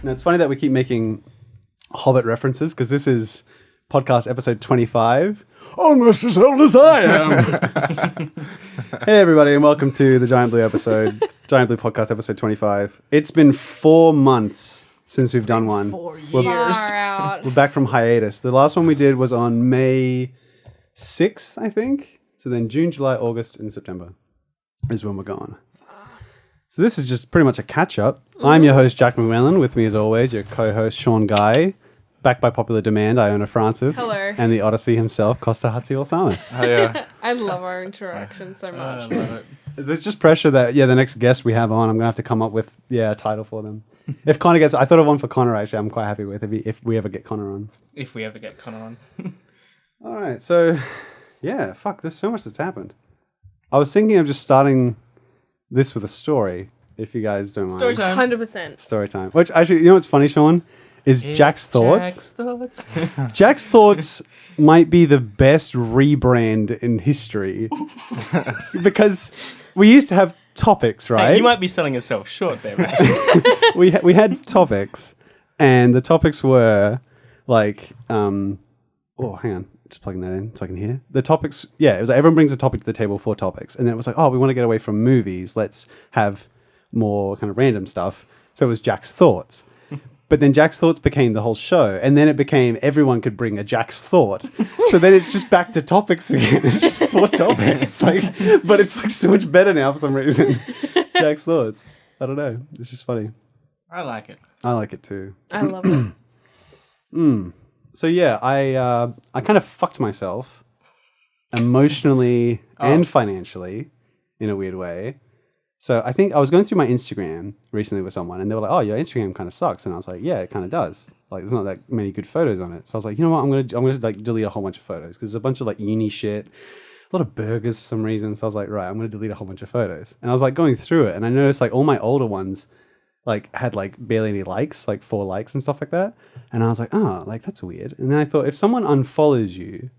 Now, it's funny that we keep making Hobbit references because this is podcast episode 25. Almost as old as I am. Hey, everybody, and welcome to the Giant Blue podcast episode 25. It's been 4 months since we've done one. 4 years. We're back from hiatus. The last one we did was on May 6th, I think. So then June, July, August, and September is when we're gone. So this is just pretty much a catch-up. I'm your host, Jack Macmillan. With me, as always, your co-host, Sean Guy. Back by popular demand, Iona Francis. Hello. And the Odyssey himself, Kosta Hatzivalsamis. Oh, yeah. I love our interaction so much. I love it. There's just pressure that, the next guest we have on, I'm going to have to come up with, a title for them. If Connor gets... I thought of one for Connor, actually, I'm quite happy with, if we ever get Connor on. If we ever get Connor on. All right, so, there's so much that's happened. I was thinking of just starting this with a story, if you guys don't mind. Story time. 100%. Story time. Which, actually, you know what's funny, Sean? Is Jack's Thoughts. Jack's Thoughts might be the best rebrand in history. Because we used to have topics, right? Hey, you might be selling yourself short there, man. we had topics, and the topics were like, hang on. Just plugging that in so I can hear. The topics, it was like everyone brings a topic to the table, 4 topics. And then it was like, we want to get away from movies. Let's have more kind of random stuff. So it was Jack's Thoughts. But then Jack's Thoughts became the whole show. And then it became everyone could bring a Jack's Thought. So then it's just back to topics again. It's just 4 topics. But it's like so much better now for some reason. Jack's Thoughts. I don't know. It's just funny. I like it. I like it too. I love it. So I kind of fucked myself emotionally and financially in a weird way. So I think I was going through my Instagram recently with someone, and they were like, "Oh, your Instagram kind of sucks," and I was like, "Yeah, it kind of does. Like, there's not that many good photos on it." So I was like, "You know what? I'm gonna like delete a whole bunch of photos because there's a bunch of like uni shit, a lot of burgers for some reason." So I was like, "Right, I'm gonna delete a whole bunch of photos." And I was like going through it, and I noticed like all my older ones like had like barely any likes, like 4 likes and stuff like that. And I was like, like that's weird. And then I thought, if someone unfollows you,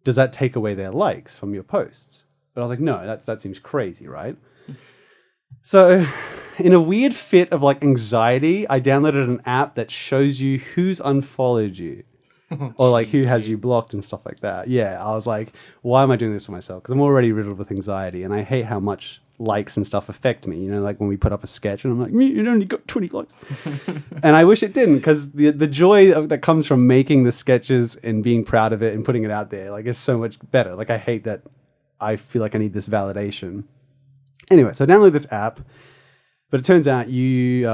does that take away their likes from your posts? But I was like, no, that seems crazy, right? So in a weird fit of like anxiety, I downloaded an app that shows you who's unfollowed you. Or like who has you blocked and stuff like that. Yeah, I was like, why am I doing this to myself? Because I'm already riddled with anxiety, and I hate how much likes and stuff affect me. You know, like when we put up a sketch and I'm like, it only got 20 likes. And I wish it didn't, because the joy that comes from making the sketches and being proud of it and putting it out there, like, is so much better. Like, I hate that I feel like I need this validation. Anyway, so I download this app, but it turns out you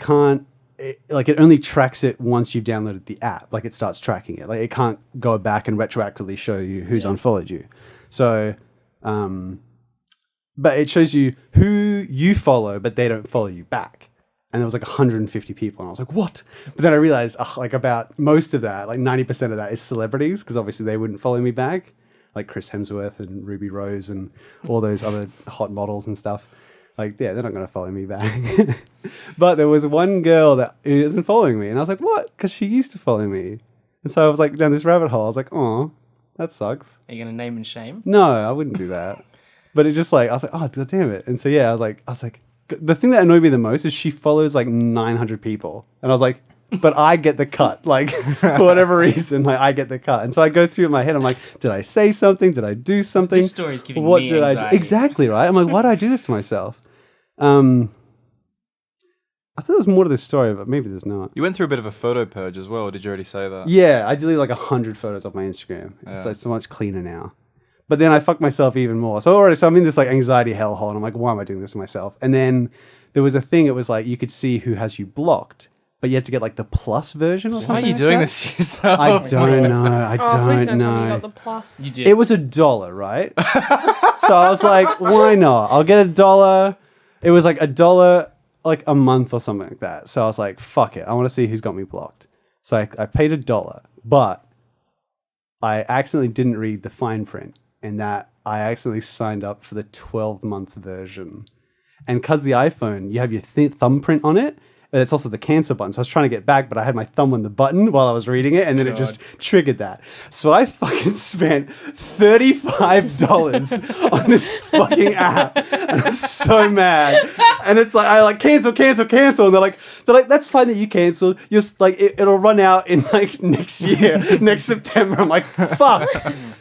can't. It only tracks it once you've downloaded the app. Like, it starts tracking it. Like, it can't go back and retroactively show you who's unfollowed you. So, but it shows you who you follow, but they don't follow you back. And there was like 150 people, and I was like, what? But then I realized, like, about most of that, like 90% of that is celebrities, because obviously they wouldn't follow me back, like Chris Hemsworth and Ruby Rose and all those other hot models and stuff. Like, they're not going to follow me back. But there was one girl that isn't following me. And I was like, what? Because she used to follow me. And so I was like down this rabbit hole. I was like, oh, that sucks. Are you going to name and shame? No, I wouldn't do that. But it just like, I was like, oh, God damn it. And so, I was like, the thing that annoyed me the most is she follows like 900 people. And I was like, but I get the cut. Like, for whatever reason, like, I get the cut. And so I go through in my head, I'm like, did I say something? Did I do something? This story's giving me anxiety. I do? Exactly, right? I'm like, why did I do this to myself? I thought there was more to this story, but maybe there's not. You went through a bit of a photo purge as well, or did you already say that? Yeah, I deleted like 100 photos off my Instagram. It's like so much cleaner now. But then I fucked myself even more. So I'm in this like anxiety hellhole, and I'm like, why am I doing this to myself? And then there was a thing, it was like you could see who has you blocked, but you had to get like the plus version or something. Why are you doing this to yourself? I don't know. Please don't tell me you got the plus. You did. It was $1, right? So I was like, why not? I'll get $1. It was like $1 like a month or something like that. So I was like, fuck it. I want to see who's got me blocked. So I paid $1, but I accidentally didn't read the fine print, and that I accidentally signed up for the 12-month version. And because the iPhone, you have your thumbprint on it, And it's also the cancel button. So I was trying to get back, but I had my thumb on the button while I was reading it, and then it just triggered that. So I fucking spent $35 on this fucking app, and I'm so mad. And it's like I like cancel, and they're like that's fine that you canceled. Just like it'll run out in like next year, next September. I'm like fuck.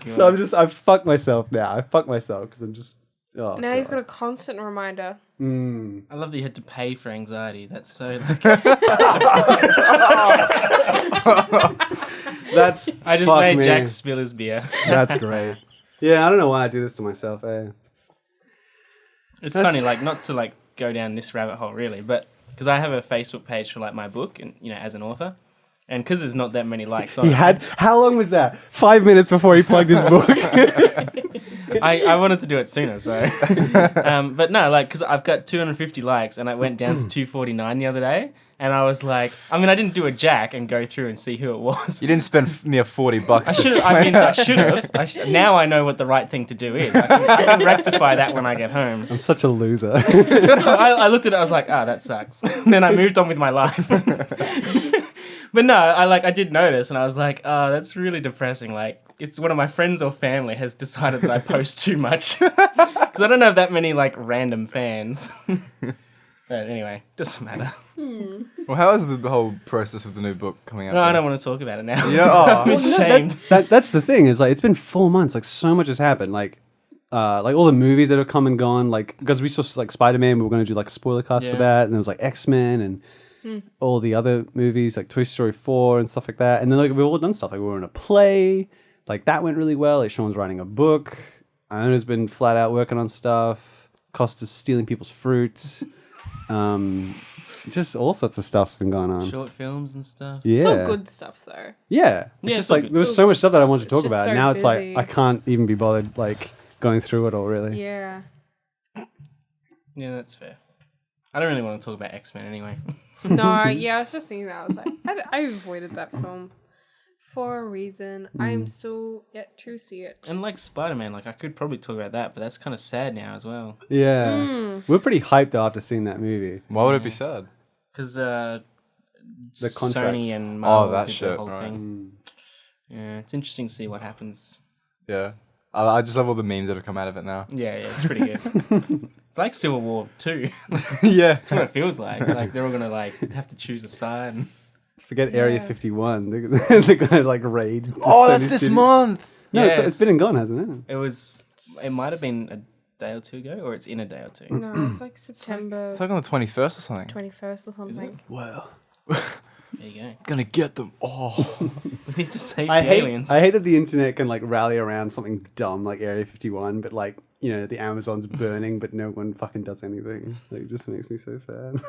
So I fucked myself now. I fucked myself because I'm just. Oh, now you've got a constant reminder. I love that you had to pay for anxiety. That's so. That's. I just made Jack spill his beer. That's great. Yeah, I don't know why I do this to myself. It's funny, like not to like go down this rabbit hole really, but because I have a Facebook page for like my book, and as an author, and because there's not that many likes on it. How long was that? 5 minutes before he plugged his book. I wanted to do it sooner, so. But no, like, because I've got 250 likes, and I went down to 249 the other day, and I was like, I didn't do a jack and go through and see who it was. You didn't spend near $40. I should have. Now I know what the right thing to do is. I can rectify that when I get home. I'm such a loser. I looked at it, I was like, that sucks. And then I moved on with my life. But no, I did notice, and I was like, that's really depressing. Like, it's one of my friends or family has decided that I post too much. Because I don't have that many, like, random fans. But anyway, doesn't matter. Well, how is the whole process of the new book coming out? No, I don't want to talk about it now. Yeah, I'm ashamed. That's the thing, is like, it's been 4 months. Like, so much has happened. Like all the movies that have come and gone. Like, because we saw, like, Spider-Man, we were going to do, like, a spoiler cast for that. And there was, like, X-Men and all the other movies, like Toy Story 4 and stuff like that. And then, like, we've all done stuff. Like, we were in a play. Like, that went really well. Like, Sean's writing a book. Iona's been flat out working on stuff. Kosta's stealing people's fruits. Just all sorts of stuff's been going on. Short films and stuff. Yeah. It's all good stuff, though. Yeah. It's just like, there was so much stuff that I wanted to talk about. so Now it's like, busy. I can't even be bothered, like, going through it all, really. Yeah. Yeah, that's fair. I don't really want to talk about X-Men anyway. No, yeah, I was just thinking that. I was like, I avoided that film for a reason. I'm still yet to see it. And like Spider-Man, like I could probably talk about that, but that's kind of sad now as well. Yeah. We're pretty hyped after seeing that movie. Why would it be sad? Because The contract. Sony and Marvel that did shit, the whole right. thing. Yeah, it's interesting to see what happens. Yeah. I just love all the memes that have come out of it now. Yeah, it's pretty good. It's like Civil War 2. Yeah. That's what it feels like. Like they're all gonna like have to choose a side. Forget Area 51. They're going to, like, raid. the Oh, Sony that's this studio. month. No, Yeah, it's been and gone, hasn't it? It might have been a day or two ago, or it's in a day or two. No, it's like September It's like on the 21st or something. 21st or something. Wow. There you go. Gonna get them. Oh. We need to save I the hate, aliens. I hate that the internet can, like, rally around something dumb like Area 51, but, like, the Amazon's burning, but no one fucking does anything. Like, it just makes me so sad.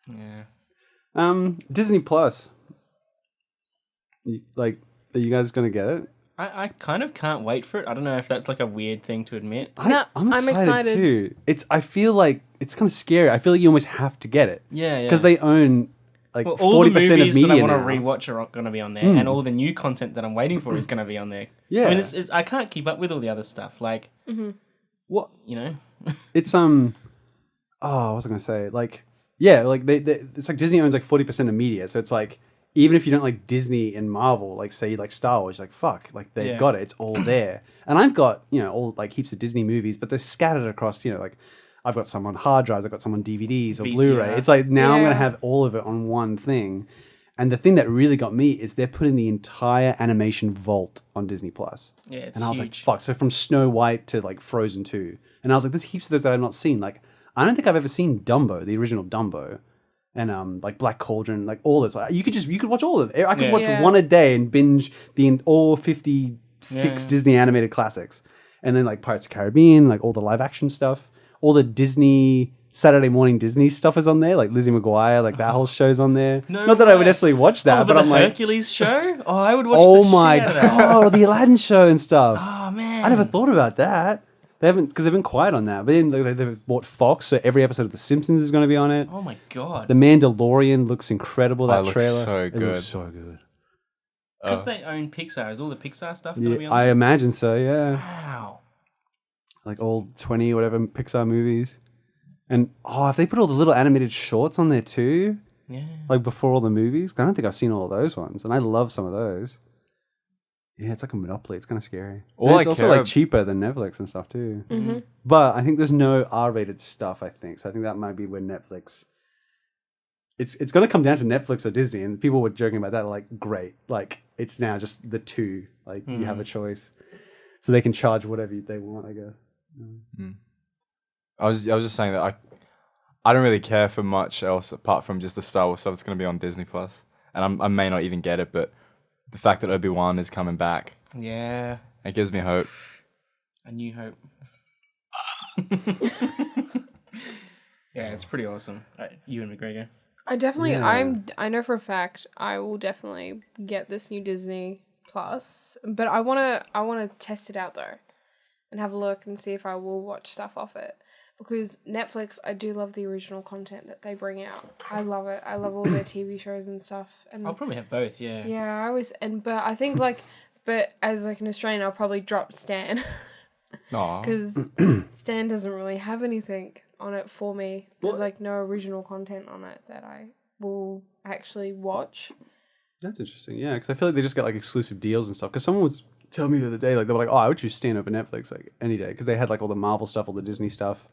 Yeah. Disney Plus. Are you guys going to get it? I kind of can't wait for it. I don't know if that's like a weird thing to admit. I'm excited. too. I feel like it's kind of scary. I feel like you almost have to get it. Yeah. Because they own like Well, all the 40% of movies media that I want now. to rewatch are going to be on there, and all the new content that I'm waiting for is going to be on there. Yeah. I mean, I can't keep up with all the other stuff. Like, What? It's what was I going to say? Like, yeah, like it's like Disney owns like 40% of media. So it's like, even if you don't like Disney and Marvel, like say you like Star Wars, like fuck, like they've got it. It's all there. And I've got, all like heaps of Disney movies, but they're scattered across, like I've got some on hard drives, I've got some on DVDs or VCR. Blu-ray. It's like now I'm going to Yeah. have all of it on one thing. And the thing that really got me is they're putting the entire animation vault on Disney Plus. yeah, it's And I was like, huge. fuck. So from Snow White to like Frozen 2. And I was like, there's heaps of those that I've not seen. Like, I don't think I've ever seen Dumbo, the original Dumbo. And like Black Cauldron, like all this. You could watch all of it. I could Yeah. watch Yeah. one a day and binge all 56 Yeah. Disney animated classics. And then like Pirates of the Caribbean, like all the live action stuff. All the Disney Saturday morning Disney stuff is on there. Like Lizzie McGuire, like that whole show's on there. No Not that I would way. necessarily watch that, but the I'm like, Hercules show? Oh, I would watch oh the my shit out of that. god, the Aladdin show and stuff. Oh, man. I never thought about that. They haven't, because they've been quiet on that. But then they've bought Fox, so every episode of The Simpsons is going to be on it. Oh, my God. The Mandalorian looks incredible. That it looks trailer, so It good. looks so good. Because they own Pixar. Is all the Pixar stuff going to be Yeah, on I there? imagine so. Yeah, Wow. like all 20 whatever Pixar movies, And if they put all the little animated shorts on there too, Yeah. like before all the movies, I don't think I've seen all of those ones, and I love some of those. Yeah, it's like a monopoly. It's kind of scary. All And I it's also care like cheaper than Netflix and stuff too. Mm-hmm. But I think there's no R-rated stuff. I think so. I think that might be where Netflix. It's going to come down to Netflix or Disney, and people were joking about that. Like, great, like it's now just the two. Like you have a choice, so they can charge whatever they want. I guess. I was just saying that I don't really care for much else apart from just the Star Wars stuff that's going to be on Disney Plus, and I may not even get it, but the fact that Obi-Wan is coming back, Yeah. it gives me hope. A new hope. Yeah, it's pretty awesome. You and McGregor. I definitely, Yeah. I know for a fact I will definitely get this new Disney Plus, but I wanna test it out though, and have a look and see if I will watch stuff off it. Because Netflix, I do love the original content that they bring out. I love it. I love all their TV shows and stuff. And I'll probably have both, yeah. yeah, I always but I think but as like an Australian, I'll probably drop Stan Aw. because Stan doesn't really have anything on it for me. There's like no original content on it that I will actually watch. That's interesting. Yeah, because I feel like they just get like exclusive deals and stuff. Because someone was telling me the other day, like they were like, "Oh, I would choose Stan over Netflix like any day," because they had like all the Marvel stuff, all the Disney stuff.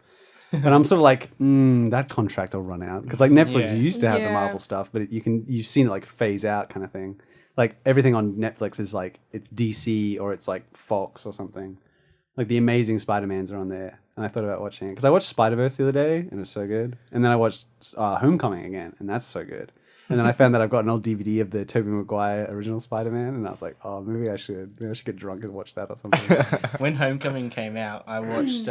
And I'm sort of like, that contract will run out because like Netflix Yeah. used to have the Yeah. Marvel stuff, but you've seen it like phase out kind of thing. Like everything on Netflix is like it's DC or it's like Fox or something. Like the Amazing Spider-Mans are on there, and I thought about watching it because I watched Spider-Verse the other day and it was so good. And then I watched Homecoming again, and that's so good. And then I found that I've got an old DVD of the Tobey Maguire original Spider-Man, and I was like, oh, maybe I should get drunk and watch that or something. When Homecoming came out, I watched.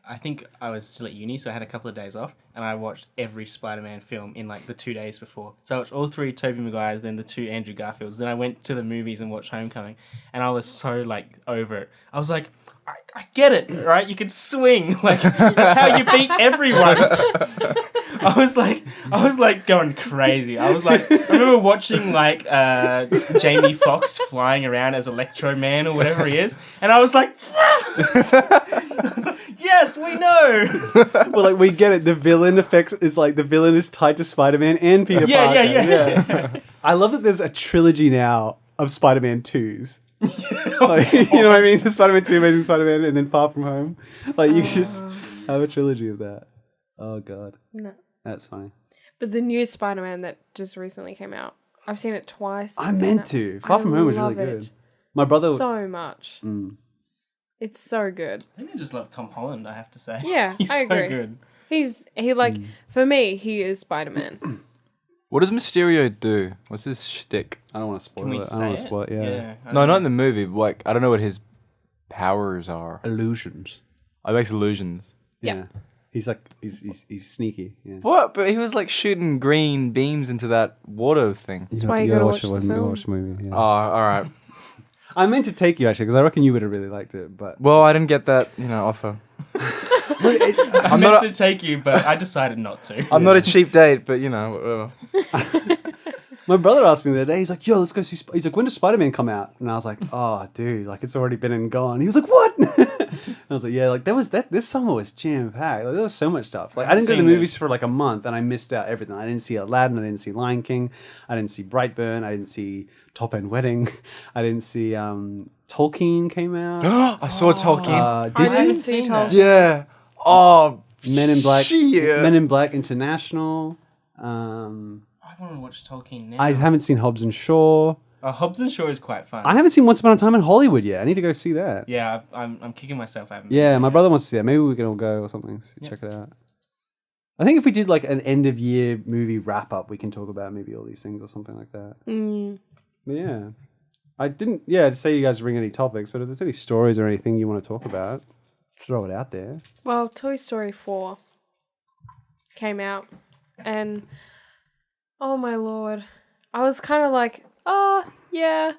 I think I was still at uni, so I had a couple of days off, and I watched every Spider-Man film in like the 2 days before. So I watched all 3 Tobey Maguires, then the 2 Andrew Garfields. Then I went to the movies and watched Homecoming, and I was so like over it. I was like, I get it, right? You can swing, like that's how you beat everyone. I was like going crazy. I remember watching like Jamie Foxx flying around as Electro Man or whatever he is, and I was like, yes, we know. Well, like we get it. The villain effects is like the villain is tied to Spider-Man and Peter Parker. Yeah. I love that there's a trilogy now of Spider-Man 2s. Like, you know what I mean? The Spider-Man 2, Amazing Spider-Man, and then Far From Home. Like you just have a trilogy of that. Oh god, No. that's funny. But the new Spider-Man that just recently came out, I've seen it twice. I and meant to. Far I From Home was really love good. it My brother. so much. It's so good. I think I just love Tom Holland, I have to say. Yeah, He's I so agree. good. For me, he is Spider-Man. What does Mysterio do? What's his shtick? I don't want to spoil Can we it. I say don't want it? to spoil it. Yeah. I No, don't not in the movie. But like, I don't know what his powers are. Illusions. I makes illusions. Yep. Yeah. He's like he's sneaky. Yeah. What? But he was like shooting green beams into that water thing. That's why you gotta watch the You gotta film. watch the movie. Yeah. Oh, all right. I meant to take you actually because I reckon you would have really liked it, but Well, I didn't get that, offer. I I'm meant not to take you, but I decided not to. I'm not a cheap date, but whatever. my brother asked me the other day. He's like, "Yo, let's go see." He's like, "When does Spider-Man come out?" And I was like, "Oh, dude, like it's already been and gone." He was like, "What?" I was like, "Yeah, like this summer was jam packed. Like there was so much stuff. Like I didn't go to the Seen it. movies for like a month, and I missed out everything. I didn't see Aladdin. I didn't see Lion King. I didn't see Brightburn. I didn't see Top End Wedding. I didn't see Tolkien came out. I saw Tolkien. I Did you? didn't see seen that. Tolkien. Yeah. Oh, Men in Black. shit. Men in Black International. I want to watch Tolkien now. I haven't seen Hobbs and Shaw. Hobbs and Shaw is quite fun. I haven't seen Once Upon a Time in Hollywood yet. I need to go see that. Yeah, I'm kicking myself. I haven't. Yeah, my brother wants to see that. Maybe we can all go or something. Check it out. I think if we did like an end of year movie wrap up, we can talk about maybe all these things or something like that. But yeah, I didn't. Yeah, to say you guys bring any topics, but if there's any stories or anything you want to talk about, throw it out there. Well, Toy Story 4 came out, and oh my lord, I was kind of like, oh yeah,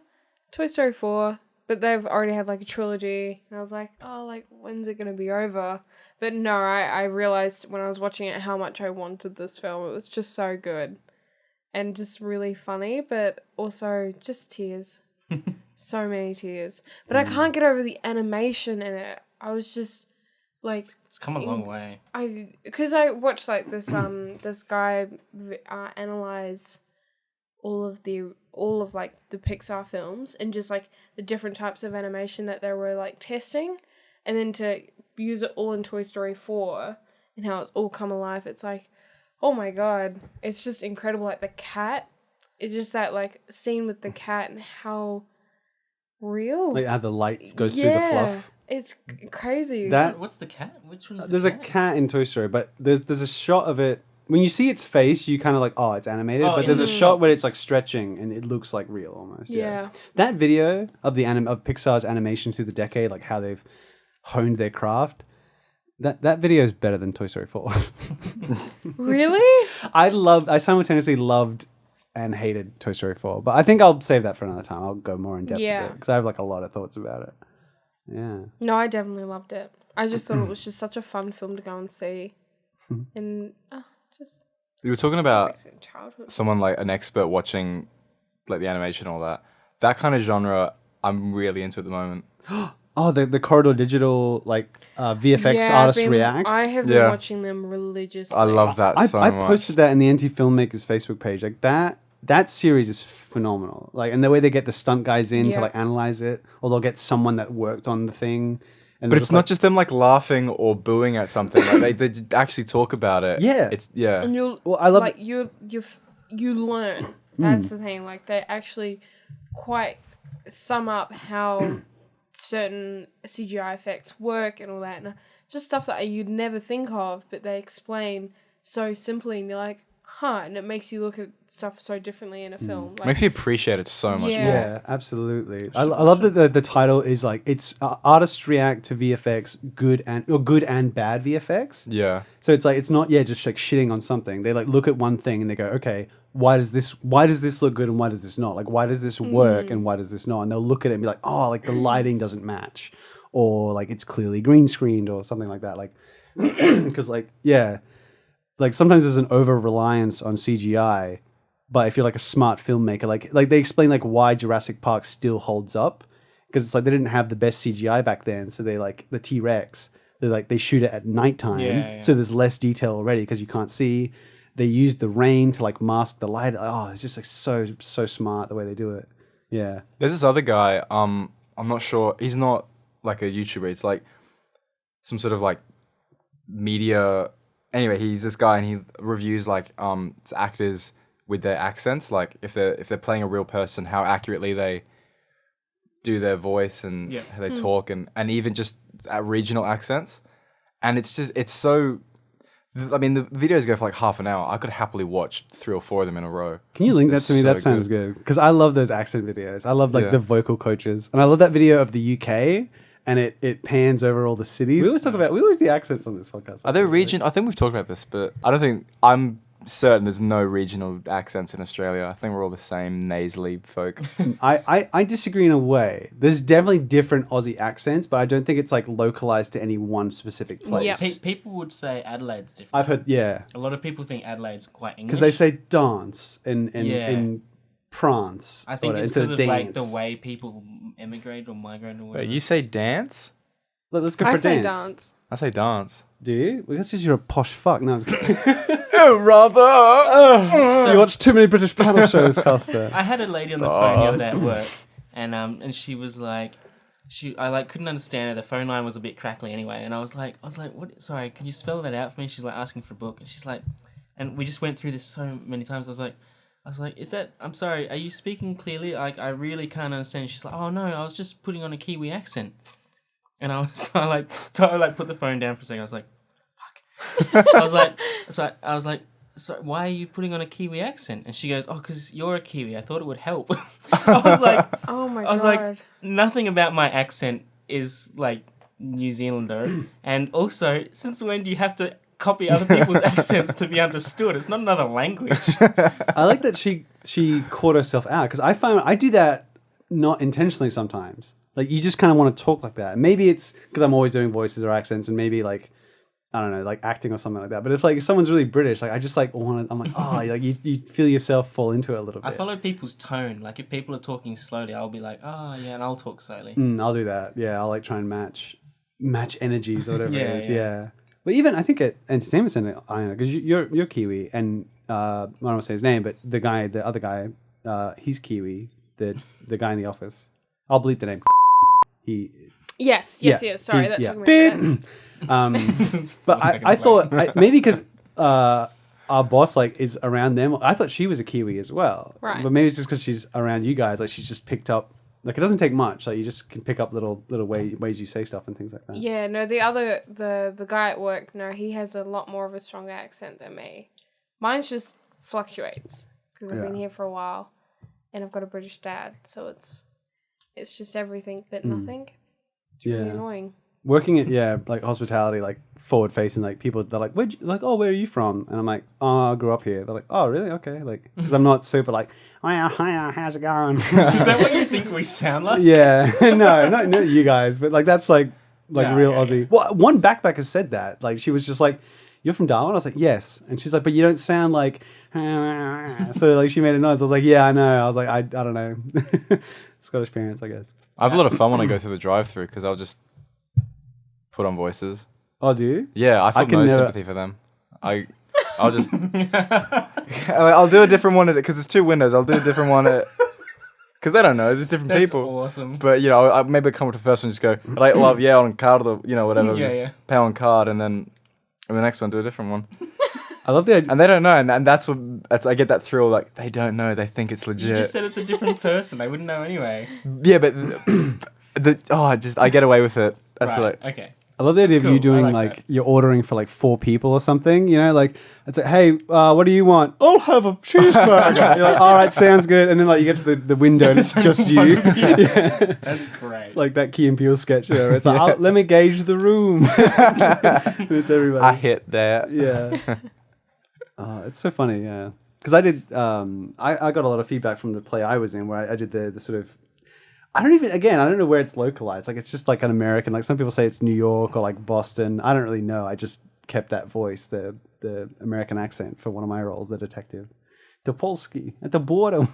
Toy Story 4, but they've already had like a trilogy, and I was like, oh, like when's it gonna be over? But no, I realized when I was watching it how much I wanted this film. It was just so good, and just really funny, but also just tears, so many tears. But I can't get over the animation in it. I was just Like It's come a long way. because I watched like this this guy analyze all of like the Pixar films and just like the different types of animation that they were like testing, and then to use it all in Toy Story 4 and how it's all come alive. It's like, oh my god, it's just incredible. Like the cat, it's just that like scene with the cat and how real. Like how the light goes through the fluff. It's crazy. What's the cat? Which one's the There's cat? a cat in Toy Story, but there's a shot of it. When you see its face, you kind of like, oh, it's animated. Oh, but there's a in shot where it's like stretching and it looks like real almost. Yeah. That video of of Pixar's animation through the decade, like how they've honed their craft, that video is better than Toy Story 4. Really? I simultaneously loved and hated Toy Story 4, but I think I'll save that for another time. I'll go more in depth with it because I have like a lot of thoughts about it. Yeah. No, I definitely loved it. I just thought it was just such a fun film to go and see. And just You were talking about childhood. someone like an expert watching like the animation and all that. That kind of genre I'm really into at the moment. Oh, the Corridor Digital like VFX artists react. I have been watching them religiously. I love that so I much. posted that in the Anti Filmmakers Facebook page. Like that series is phenomenal. Like, and the way they get the stunt guys in to like analyze it, or they'll get someone that worked on the thing. And But it's not just them like laughing or booing at something. Like they actually talk about it. Yeah. It's And you'll I love like you learn. That's the thing. Like they actually quite sum up how certain CGI effects work and all that, and just stuff that you'd never think of, but they explain so simply, and you're like, huh, and it makes you look at stuff so differently in a film. Like, makes me appreciate it so much more. Yeah, absolutely. I love that the title is like it's artists react to VFX, good and bad VFX. Yeah. So it's like it's not just like shitting on something. They like look at one thing and they go, okay, why does this look good and why does this not? Like why does this work and why does this not? And they'll look at it and be like, oh, like the lighting doesn't match, or like it's clearly green screened or something like that. Like because like sometimes there's an over reliance on CGI, but if you're like a smart filmmaker, like they explain like why Jurassic Park still holds up, because it's like they didn't have the best CGI back then, so they like the T-Rex, they shoot it at nighttime, so there's less detail already because you can't see. They use the rain to like mask the light. Oh, it's just like so smart the way they do it. Yeah. There's this other guy, I'm not sure, he's not like a YouTuber, it's like some sort of like media. Anyway, he's this guy and he reviews like actors with their accents, like if they're playing a real person, how accurately they do their voice and how they talk, and even just regional accents. And it's so, I mean, the videos go for like half an hour. I could happily watch 3 or 4 of them in a row. Can you link that to me? So That sounds good. Because I love those accent videos. I love like the vocal coaches. And I love that video of the UK and it pans over all the cities. We always do accents on this podcast. Are there I think we've talked about this, but I'm certain there's no regional accents in Australia. I think we're all the same nasally folk. I disagree in a way. There's definitely different Aussie accents, but I don't think it's like localized to any one specific place. Yeah. People would say Adelaide's different. I've heard, A lot of people think Adelaide's quite English. because they say dance in prance. I think it's instead because of dance. like the way people immigrate or migrate or whatever. Wait, you say dance? Let's go for I say dance. dance. I say dance. Do you? Well, that's because you're a posh fuck. No, I'm just kidding. Oh, rather. You watch too many British panel shows, Costa. I had a lady on the phone the other day at work, and she was like, I like couldn't understand her. The phone line was a bit crackly anyway, and I was like, what? Sorry, could you spell that out for me? She's like asking for a book, and she's like, and we just went through this so many times. I was like, is that? I'm sorry, are you speaking clearly? I really can't understand. She's like, oh no, I was just putting on a Kiwi accent, and I put the phone down for a second. I was like, fuck. I was like, so why are you putting on a Kiwi accent? And she goes, oh, because you're a Kiwi. I thought it would help. I was like, Oh my god. I was like, nothing about my accent is like New Zealander. And also, since when do you have to copy other people's accents to be understood? It's not another language. I like that she caught herself out, because I find I do that not intentionally sometimes. Like you just kind of want to talk like that. Maybe it's because I'm always doing voices or accents, and maybe like I don't know, like acting or something like that. But if someone's really British, like I just like want to. I'm like, oh, like you feel yourself fall into it a little bit. I follow people's tone. Like if people are talking slowly, I'll be like, oh yeah, and I'll talk slowly. I'll do that. Yeah, I'll like try and match. match energies or whatever Yeah, it is. yeah. Yeah. But even I think at Entertainment Center, Iona, because you're Kiwi, and I don't want to say his name, but the other guy, he's Kiwi. The guy in the office. I'll bleep the name. Yes. Sorry, he's- that yeah. took me a minute. But I thought maybe because our boss like is around them. I thought she was a Kiwi as well. Right. But maybe it's just because she's around you guys. Like she's just picked up. Like it doesn't take much. Like you just can pick up little ways you say stuff and things like that. Yeah, no, the guy at work, no, he has a lot more of a stronger accent than me. Mine's just fluctuates because I've been here for a while, and I've got a British dad, so it's just everything but nothing. It's really annoying. Working at like hospitality, like forward facing, like people they're like, where are you from? And I'm like, oh, I grew up here. They're like, oh, really? Okay, like because I'm not super like, oh yeah, hi, how's it going? Is that what you think we sound like? Yeah, no, not you guys, but like that's like Yeah, real yeah, Aussie. Well, one backpacker said that. Like she was just like, "You're from Darwin?" I was like, "Yes," and she's like, "But you don't sound like." So like she made a noise. I was like, "Yeah, I know." I was like, I don't know, Scottish parents, I guess. I have a lot of fun when I go through the drive-through because I'll just put on voices. Oh, do you? Yeah, I feel can no never- sympathy for them. I'll just I'll do a different one at it because there's two windows. I'll do a different one at because they don't know. There's different That's people. awesome. But you know, I maybe come with the first one, just go like love on card or whatever. Yeah, just yeah. pay on card, and then the next one do a different one. I love the idea. And they don't know, and that's I get that thrill. Like they don't know, they think it's You legit. just said it's a different person. They wouldn't know anyway. Yeah, but I get away with it. That's Right. like Okay. I love the idea That's of you cool. I doing like like you're ordering for like 4 people or something. You know, like it's like, hey, what do you want? I'll have a cheeseburger. You're like, all right, sounds good. And then like you get to the window and it's just you. Yeah. That's great. Like that Key and Peele sketch where it's like, let me gauge the room. And it's everybody. I hit that. Yeah. It's so funny, yeah. Because I did, I got a lot of feedback from the play I was in where I did the sort of, I don't know where it's localized. Like it's just like an American, like some people say it's New York or like Boston. I don't really know. I just kept that voice, the American accent for one of my roles, the detective. Topolsky at the border.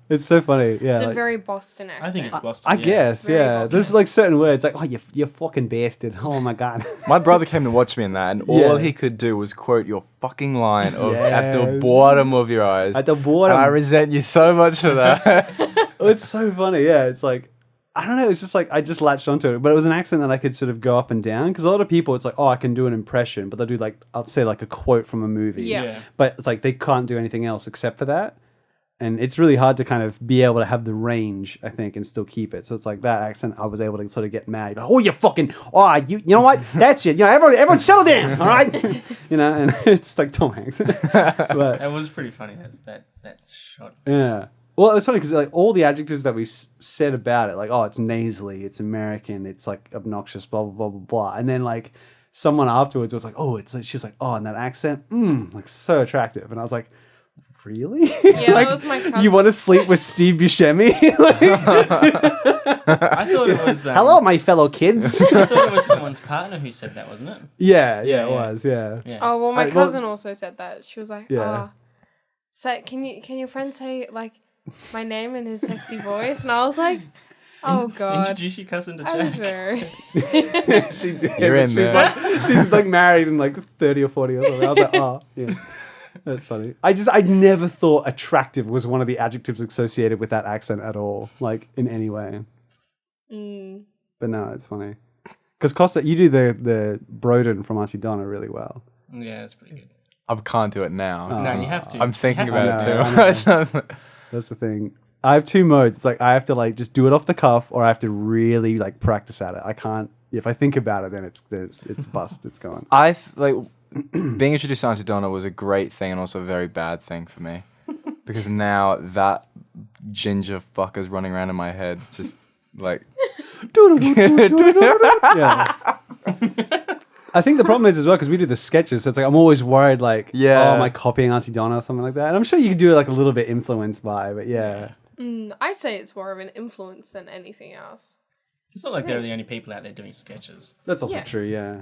It's so funny. Yeah. It's a like- very Boston accent. I think it's Boston. I guess, Very yeah. Boston. There's like certain words, like, oh, you fucking bastard. Oh my God. My brother came to watch me in that, and all Yeah. he could do was quote your fucking line of Yes. at the bottom of your eyes. At the border. And I resent you so much for that. Oh, it's so funny. Yeah, it's like I don't know. It's just like I just latched onto it, but it was an accent that I could sort of go up and down because a lot of people, it's like, oh, I can do an impression, but they'll do like I'll say like a quote from a movie. Yeah. But it's like they can't do anything else except for that, and it's really hard to kind of be able to have the range, I think, and still keep it. So it's like that accent, I was able to sort of get mad. Like, oh, you know what? That's it. You know, everyone settle down, all right? You know, and it's like Tom Hanks. But That was pretty funny. That shot. yeah. Well, it's funny because like all the adjectives that we said about it, like, oh, it's nasally, it's American, it's like obnoxious, blah, blah, blah, blah, blah. And then like someone afterwards was like, oh, it's like, she was like, oh, and that accent, like so attractive. And I was like, really? Yeah, Like, that was my cousin. you want to sleep with Steve Buscemi? Like, I thought it was. hello, my fellow kids. I thought it was someone's partner who said that, wasn't it? yeah, it Yeah. was, yeah. Yeah. Oh well, my Well- cousin also said that. She was like, Yeah. so can your friend say like my name in his sexy voice? And I was like, oh god. Introduce your cousin to I'm Jack. sure. She did. You're in she's there. Like, she's like married and like 30 or 40 or something. I was like, oh, yeah. That's funny. I never thought attractive was one of the adjectives associated with that accent at all, like in any way. But no, it's funny. Because Kosta, you do the Broden from Auntie Donna really well. Yeah, it's pretty good. I can't do it now. No, you have to. I'm thinking You have about to. it too I much. That's the thing. I have 2 modes. It's like I have to like just do it off the cuff, or I have to really like practice at it. I can't. If I think about it, then it's bust. It's gone. Being introduced to Auntie Donna was a great thing and also a very bad thing for me. Because now that ginger fucker's running around in my head, just like... Yeah. I think the problem is as well because we do the sketches, so it's like I'm always worried like, Yeah. oh, am I copying Auntie Donna or something like that? And I'm sure you can do it like a little bit influenced by, but yeah. I say it's more of an influence than anything else. It's not like they're the only people out there doing sketches. That's also Yeah. true, yeah.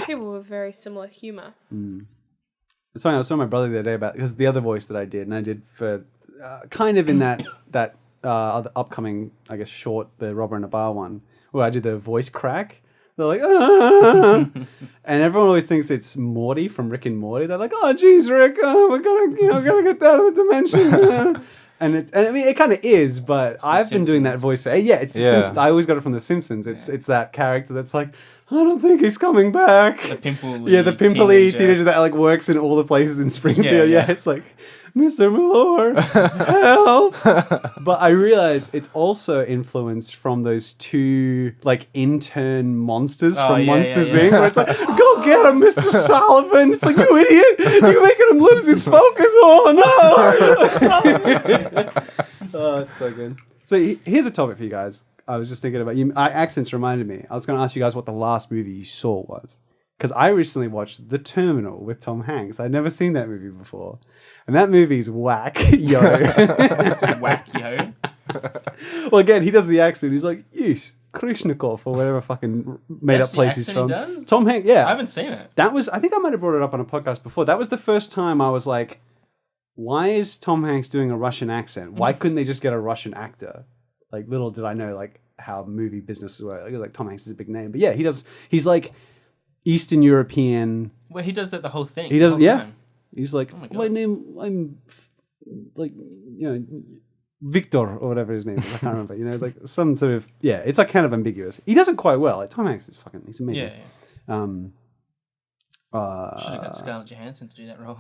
People with very similar humor. It's funny, I was telling my brother the other day about, because the other voice that I did, and I did for kind of in that other upcoming, I guess, short, the Robber in a Bar one, where I do the voice crack. They're like, ah. And everyone always thinks it's Morty from Rick and Morty. They're like, oh, geez, Rick, we're gotta get that out of the dimension. And I mean, it kind of is, but I've been doing that voice for, it's the Simpsons. I always got it from The Simpsons. It's that character that's like, I don't think he's coming back. The pimply the pimply teenager that like works in all the places in Springfield. Yeah. It's like, Mr. Malore, help. But I realize it's also influenced from those two like intern monsters from Monsters Inc. Where it's like, go get him, Mr. Sullivan. It's like, you idiot, you're making him lose his focus. Oh no. Oh, it's so good. So here's a topic for you guys. I was just thinking about you. Accents reminded me. I was going to ask you guys what the last movie you saw was. Because I recently watched The Terminal with Tom Hanks. I'd never seen that movie before. And that movie's whack, yo. It's whack, yo. Well, again, he does the accent. He's like, yeesh, Krishnikov, or whatever fucking made-up place he's from. Tom Hanks, yeah. I haven't seen it. That was, I think I might have brought it up on a podcast before. That was the first time I was like, why is Tom Hanks doing a Russian accent? Why couldn't they just get a Russian actor? Like, little did I know, like, how movie businesses work. Like, Tom Hanks is a big name. But yeah, he's like Eastern European. Well, he does that the whole thing. He does, time. He's like, my name, I'm like, Victor or whatever his name is. I can't remember. Like some sort of, it's like kind of ambiguous. He does it quite well. Like Tom Hanks is he's amazing. Yeah. Should have got Scarlett Johansson to do that role.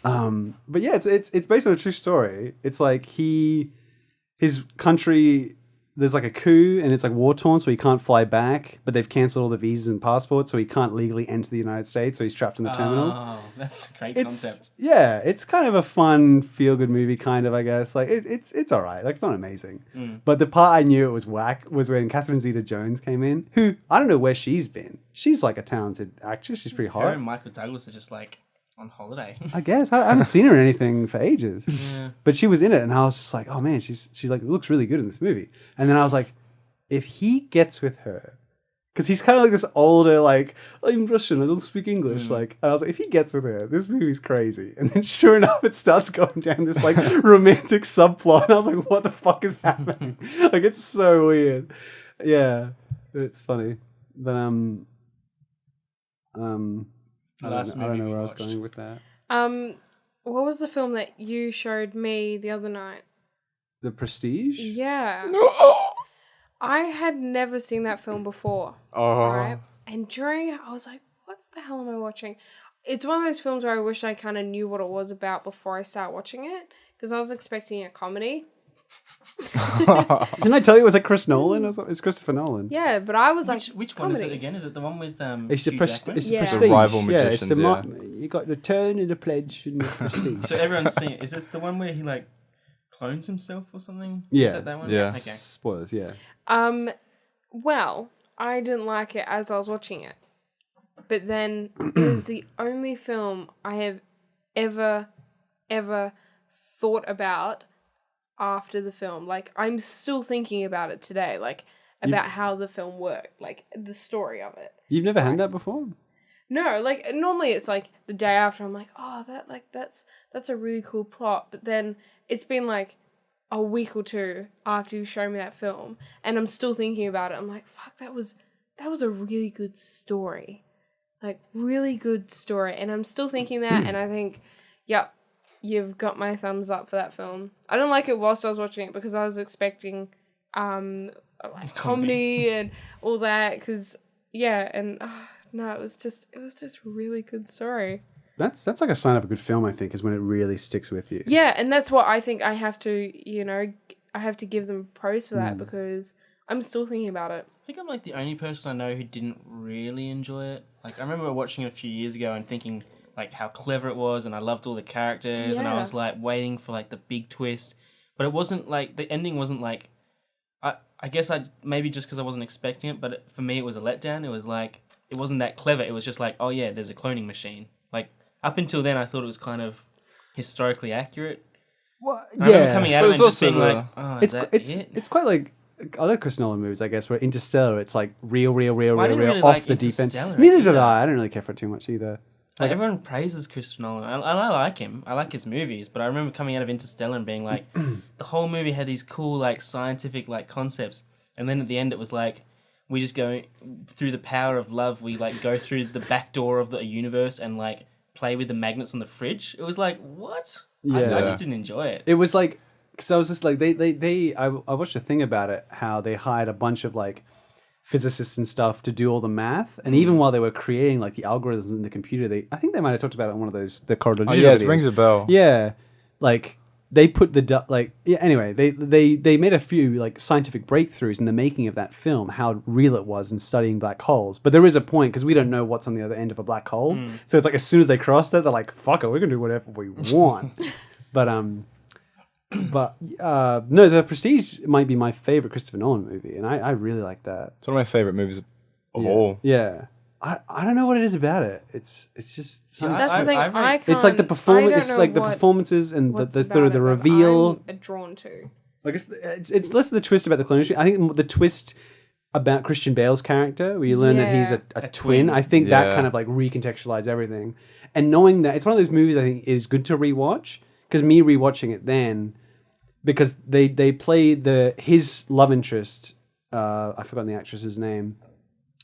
But yeah, it's based on a true story. It's like his country, there's like a coup and it's like war torn, so he can't fly back, but they've cancelled all the visas and passports, so he can't legally enter the United States, so he's trapped in the terminal. Oh, that's a great concept. Yeah, it's kind of a fun, feel-good movie, kind of, I guess. Like, it's all right. Like, it's not amazing. But the part I knew it was whack was when Catherine Zeta-Jones came in, who, I don't know where she's been. She's like a talented actress. She's pretty hot. Her and Michael Douglas are just like on holiday. I guess. I haven't seen her in anything for ages. Yeah. But she was in it, and I was just like, oh man, she's like, looks really good in this movie. And then I was like, if he gets with her, because he's kind of like this older, like, I'm Russian, I don't speak English. Like, and I was like, if he gets with her, this movie's crazy. And then sure enough, it starts going down this like romantic subplot. And I was like, what the fuck is happening? Like, it's so weird. Yeah, it's funny. But I don't know where I was going with that. What was the film that you showed me the other night? The Prestige? Yeah. I had never seen that film before. Right? And during it, I was like, what the hell am I watching? It's one of those films where I wish I kind of knew what it was about before I start watching it, because I was expecting a comedy. Didn't I tell you it was like Chris Nolan? It's Christopher Nolan. Yeah, but I was which one is it again? Is it the one with it's the Jackman? It's Yeah. Prestige. The rival magicians, You got the Turn and the Pledge and the Prestige. So everyone's seen it. Is this the one where he like clones himself or something? Yeah. Is that one? Yeah. Okay. Spoilers, yeah. Well, I didn't like it as I was watching it. But then it was the only film I have ever thought about after the film. Like, I'm still thinking about it today, like, about how the film worked, like, the story of it. You've never had that before? No, like, normally it's like the day after I'm like, oh, that's a really cool plot. But then it's been like a week or two after you show me that film and I'm still thinking about it. I'm like, fuck, that was a really good story. Like, really good story. And I'm still thinking that, and I think, yep, you've got my thumbs up for that film. I didn't like it whilst I was watching it because I was expecting like comedy and all that, because no, it was just a really good story. That's like a sign of a good film, I think, is when it really sticks with you. Yeah, and that's what I think I have to, I have to give them praise for that, because I'm still thinking about it. I think I'm like the only person I know who didn't really enjoy it. Like, I remember watching it a few years ago and thinking like how clever it was, and I loved all the characters, and I was like waiting for like the big twist, but it wasn't like, the ending wasn't like, I guess maybe just because I wasn't expecting it, but for me it was a letdown. It was like, it wasn't that clever. It was just like, oh yeah, there's a cloning machine. Like, up until then I thought it was kind of historically accurate. Well, I remember coming out of it and just being like, oh, it's quite like other Chris Nolan movies, I guess, where Interstellar, it's like real I didn't really off like the deep end. Interstellar Neither did either. I. I don't really care for it too much either. Like everyone praises Christopher Nolan, and I like him. I like his movies, but I remember coming out of Interstellar and being like, the whole movie had these cool like scientific like concepts, and then at the end it was like, we just go through the power of love. We like go through the back door of the universe and like play with the magnets on the fridge. It was like, what? Yeah. I just didn't enjoy it. It was like, because I was just like, I watched a thing about it, how they hired a bunch of like physicists and stuff to do all the math, and even while they were creating like the algorithms in the computer, I think they might have talked about it in one of those the corridor. Oh yeah, it rings a bell. Yeah, like they put anyway, they made a few like scientific breakthroughs in the making of that film, how real it was in studying black holes. But there is a point, because we don't know what's on the other end of a black hole, so it's like as soon as they crossed it, they're like, fuck it, we're gonna do whatever we want. But no, The Prestige might be my favorite Christopher Nolan movie, and I really like that. It's one of my favorite movies of all. Yeah. I don't know what it is about it. It's just That's the thing. I can't. it's like the performance. It's like the what- performances and what's the about it, but reveal. I'm drawn to. Like it's less of the twist about the clone. I think the twist about Christian Bale's character, where you learn that he's a twin. I think that kind of like recontextualized everything. And knowing that, it's one of those movies I think is good to rewatch, because me rewatching it then, because they play his love interest. I've forgotten the actress's name.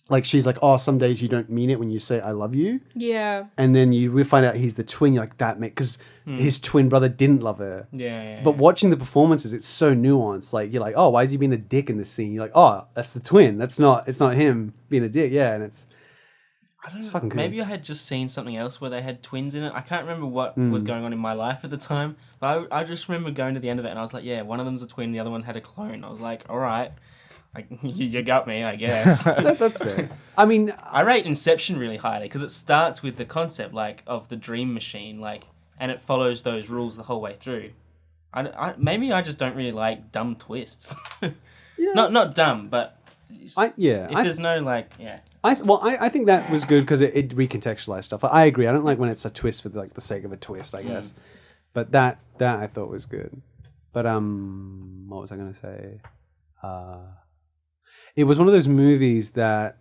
Like, she's like, oh, some days you don't mean it when you say I love you. Yeah. And then we find out he's the twin. You're like, that mate, because his twin brother didn't love her. Yeah. But watching the performances, it's so nuanced. Like, you're like, oh, why is he being a dick in this scene? You're like, oh, that's the twin. It's not him being a dick. Yeah, and it's fucking cool. Maybe I had just seen something else where they had twins in it. I can't remember what was going on in my life at the time, but I just remember going to the end of it and I was like, yeah, one of them's a twin, the other one had a clone. I was like, all right, like, you got me, I guess. That's fair. I mean, I rate Inception really highly because it starts with the concept like of the dream machine, like, and it follows those rules the whole way through. Maybe I just don't really like dumb twists. yeah. Not dumb, but there's no like, yeah. I think that was good because it recontextualized stuff. I agree. I don't like when it's a twist for like the sake of a twist, I guess. But that I thought was good. But what was I going to say? It was one of those movies that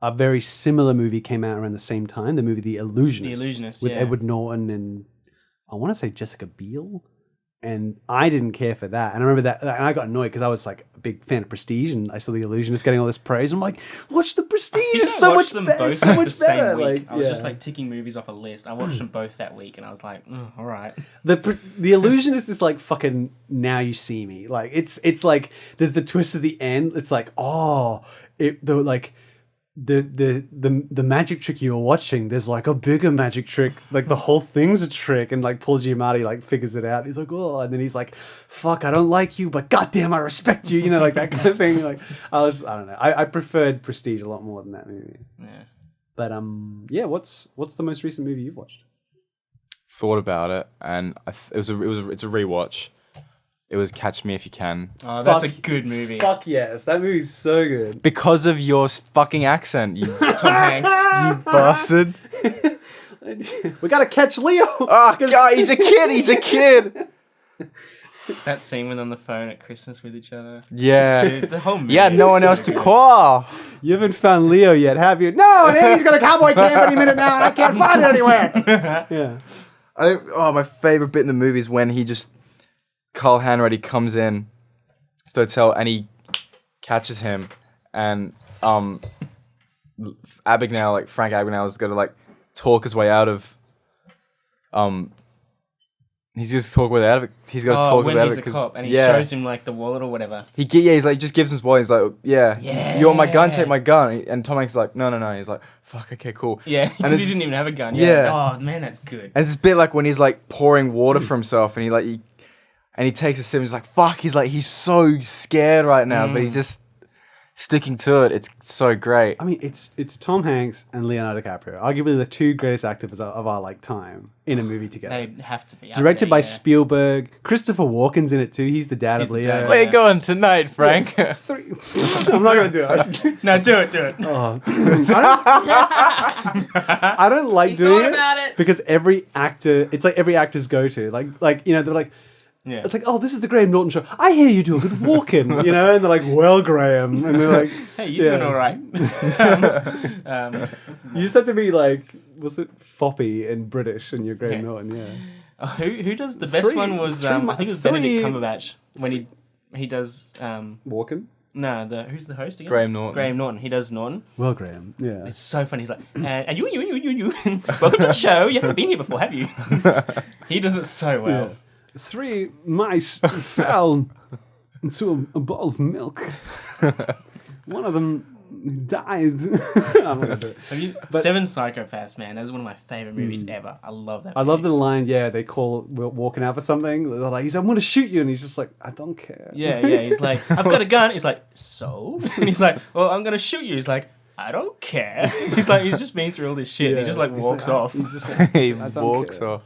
a very similar movie came out around the same time. The movie The Illusionist. The Illusionist, with Edward Norton and I want to say Jessica Biel. And I didn't care for that. And I remember that, and I got annoyed because I was like a big fan of Prestige, and I saw The Illusionist getting all this praise. I'm like, watch The Prestige! It's so much better. It's so much better. Week. I was just like ticking movies off a list. I watched them both that week, and I was like, all right. The Illusionist is like fucking Now You See Me. Like it's like there's the twist at the end. It's like the magic trick you were watching, there's like a bigger magic trick, like the whole thing's a trick, and like Paul Giamatti like figures it out. He's like, oh, and then he's like, fuck, I don't like you, but goddamn, I respect you, like that kind of thing. Like I don't know, I preferred Prestige a lot more than that movie. Yeah. But what's the most recent movie you've watched? Thought about it, and it's a rewatch. It was Catch Me If You Can. Oh, that's a good movie. Fuck yes, that movie's so good. Because of your fucking accent, you Tom Hanks. you bastard. We gotta catch Leo. Oh, God, he's a kid. That scene when they're on the phone at Christmas with each other. Yeah. Dude, the whole movie. Yeah, no one else to call. You haven't found Leo yet, have you? No, and he's got a cowboy camp any minute now, and I can't find it anywhere. Yeah. My favorite bit in the movie is when Carl Hanratty comes in to the hotel and he catches him, and Frank Abagnale is gonna like talk his way out of he's just talk way out of it. He's got to talk when about he's it. a cop and he shows him like the wallet or whatever. He's like, just gives him his wallet. He's like, you want my gun? Take my gun. And Tom Hanks is like, no. He's like, fuck, okay, cool. Yeah, because he didn't even have a gun. Yeah. Oh man, that's good. And it's this bit like when he's like pouring water for himself, and he takes a sip and he's like, fuck, he's so scared right now, but he's just sticking to it. It's so great. I mean, it's Tom Hanks and Leonardo DiCaprio, arguably the two greatest actors of our like time in a movie together. They have to be. Directed by Spielberg. Christopher Walken's in it too. He's the dad of Leo. dad. Where you going tonight, Frank? I'm not gonna do it. No, do it. Oh. I don't like doing it about it. because every actor, it's like every actor's go-to. Like they're like, Yeah. It's like, oh, this is the Graham Norton show. I hear you do a good walk-in, you know? And they're like, well, Graham. And they're like, Hey, you're doing all right. You just have to be like, was it Foppy in British and you're Graham Norton, yeah. Who does the best one was I think it was Benedict Cumberbatch when he does Walking? no who's the host again? Graham Norton. Graham Norton. He does Norton. Well, Graham, yeah. It's so funny. He's like, and you, welcome to the show. You haven't been here before, have you? He does it so well. Yeah. 3 mice fell into a bowl of milk. One of them died. I'm not gonna do it. Have you, Seven Psychopaths, man. That's one of my favorite movies ever. I love that. I love the line, they call walking out for something. They're like, he's like, I'm going to shoot you. And he's just like, I don't care. Yeah. He's like, I've got a gun. He's like, so? And he's like, well, I'm going to shoot you. He's like, I don't care. He's like, he's just been through all this shit. And he just like walks off. He's just like, He I don't walks care. off.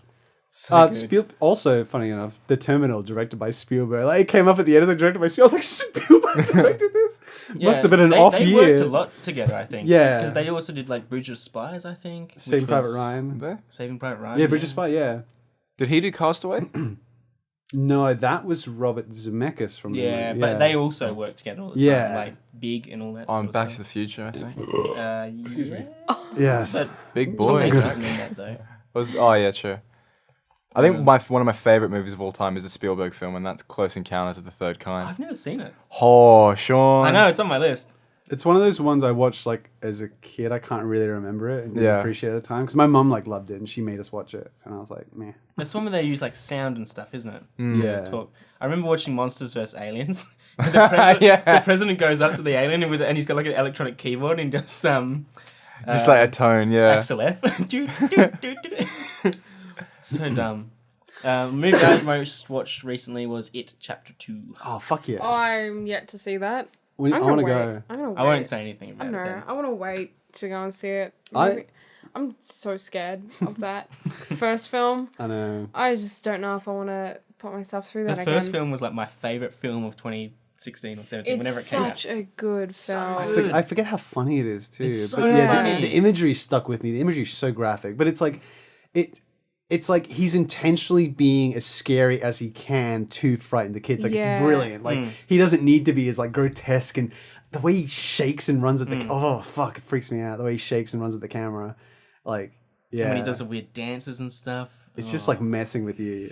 So good. Also, funny enough, The Terminal, directed by Spielberg. Like, it came up at the end of the directed by Spielberg. I was like, Spielberg directed this? Must have been an off they year. They worked a lot together, I think. Yeah. Because they also did like Bridge of Spies, I think. Saving Private Ryan. There? Saving Private Ryan. Yeah, Bridge of Spy, yeah. Did he do Castaway? No, that was Robert Zemeckis from Yeah, the but they also work together all the time. Yeah. Like Big and all that On sort Back of to the stuff. Future, I think. Yeah. Yes. But Big Tom boy. Hanks wasn't in that though. Oh yeah, true. I think one of my favorite movies of all time is a Spielberg film, and that's Close Encounters of the Third Kind. I've never seen it. Oh, Sean. I know, it's on my list. It's one of those ones I watched like as a kid. I can't really remember it and Yeah. appreciate it at the time because my mum like loved it and she made us watch it, and I was like, meh. That's one where they use like sound and stuff, isn't it? Yeah. Talk. I remember watching Monsters vs Aliens. The president goes up to the alien and he's got like an electronic keyboard and just Just like a tone, yeah. Axel F. So dumb. Movie I most watched recently was It Chapter 2. Oh fuck yeah! I'm yet to see that. I I'm want to gonna go. wait. I'm gonna wait. I won't say anything I about know. it then. I want to wait to go and see it. I- I'm so scared of that first film. I know. I just don't know if I want to put myself through that The again. first film was like my favourite film of 2016 or 17, It's whenever it came out. such a good film. good. I forget how funny it is too. It's so but yeah, funny. the imagery stuck with me. The imagery is so graphic, but it's like it's like he's intentionally being as scary as he can to frighten the kids. Like Yeah. it's brilliant. Like he doesn't need to be as like grotesque, and the way he shakes and runs at the oh fuck, it freaks me out. The way he shakes and runs at the camera, like yeah, And when he does the weird dances and stuff. it's just like messing with you.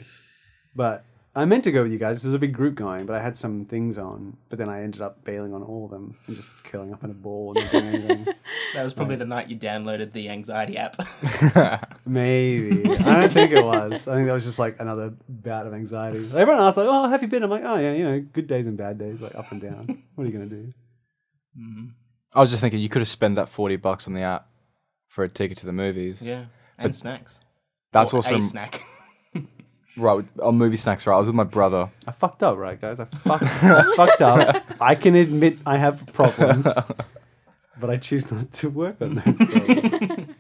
But I meant to go with you guys. There was a big group going, but I had some things on. But then I ended up bailing on all of them and just curling up in a ball and not doing anything. That was probably the night you downloaded the anxiety app. Maybe. I don't think it was. I think that was just like another bout of anxiety. Everyone asked like, "Oh, how have you been?" I'm like, "Oh yeah, you know, good days and bad days, like up and down. What are you gonna do?" I was just thinking you could have spent that $40 on the app for a ticket to the movies. Yeah. And snacks. That's Or also a snack. right on movie snacks. Right, I was with my brother. I fucked up, right, guys? I fucked up. I can admit I have problems, but I choose not to work on that.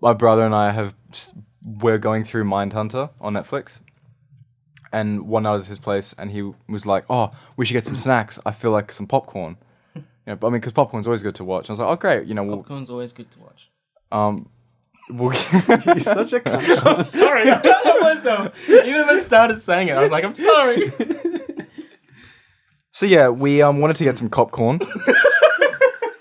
My brother and I we're going through Mindhunter on Netflix, and one night I was at his place, and he was like, "Oh, we should get some snacks. I feel like some popcorn." Yeah, but I mean, because popcorn's always good to watch. And I was like, "Oh, great. You know, Popcorn's always good to watch. we'll You're such a cunt. I'm sorry. I can't help myself. Even if I started saying it, I was like, I'm sorry. So yeah, we wanted to get some popcorn.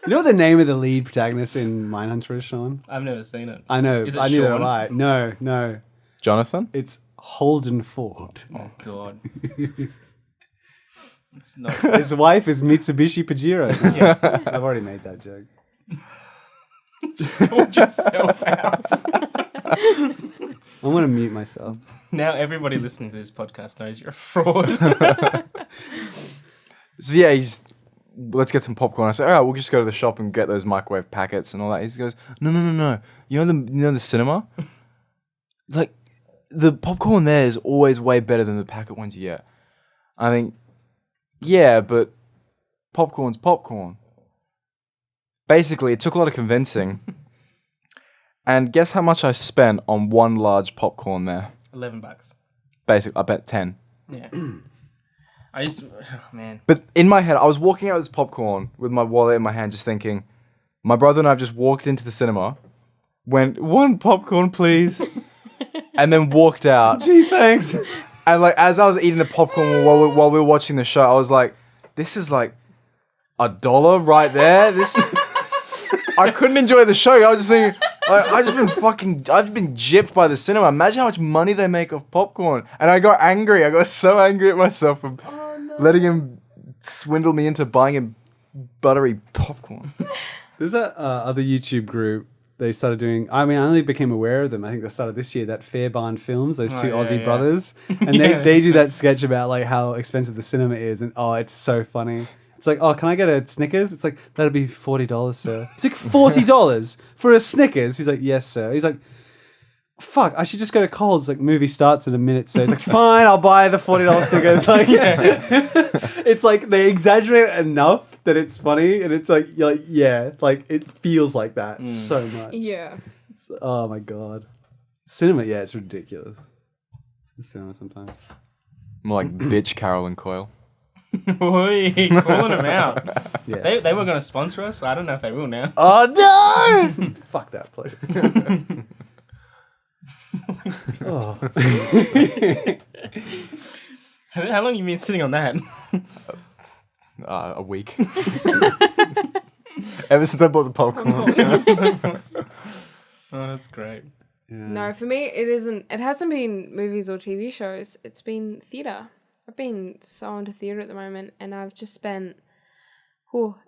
You know what the name of the lead protagonist in Mindhunter is, Sean? I've never seen it. I know. Is it I knew that Sean? right. No. Jonathan? It's Holden Ford. Oh, God. It's not. His wife is Mitsubishi Pajero. Yeah. I've already made that joke. Sort yourself out. I'm going to mute myself. Now everybody listening to this podcast knows you're a fraud. So yeah, let's get some popcorn. I said, all right, we'll just go to the shop and get those microwave packets and all that. He goes, no. You know the cinema? Like, the popcorn there is always way better than the packet ones you get. I think, yeah, but popcorn's popcorn. Basically, it took a lot of convincing. And guess how much I spent on one large popcorn there? $11. Basically, I bet 10. Yeah. Man. But in my head, I was walking out with this popcorn with my wallet in my hand, just thinking, my brother and I have just walked into the cinema, went, one popcorn, please, and then walked out. Gee, thanks. And like as I was eating the popcorn while we were watching the show, I was like, "This is like $1 right there." This I couldn't enjoy the show. I was just thinking, I've just been gypped by the cinema. Imagine how much money they make off popcorn. And I got angry. I got so angry at myself for letting him swindle me into buying him buttery popcorn. There's that other YouTube group. They started doing. I mean, I only became aware of them. I think they started this year. That Fairbairn Films, those two Aussie brothers, and they do that sketch about like how expensive the cinema is, and it's so funny. It's like, can I get a Snickers? It's like, that'll be $40, sir. It's like $40 for a Snickers. He's like, yes, sir. He's like, fuck, I should just go to Coles. Like, movie starts in a minute, so he's like, fine, I'll buy the $40 Snickers. Like, it's like they exaggerate it enough that it's funny, and it's like, you're like, yeah, like it feels like that so much. Yeah. Oh my god, cinema, it's ridiculous. The cinema sometimes. More like bitch Carolyn Coyle. Oi, calling them out. Yeah. They were going to sponsor us. I don't know if they will now. Oh no! Fuck that place. How long you been sitting on that? A week. Ever since I bought the popcorn. Oh, that's great. Yeah. No, for me, it hasn't been movies or TV shows. It's been theatre. I've been so into theatre at the moment, and I've just spent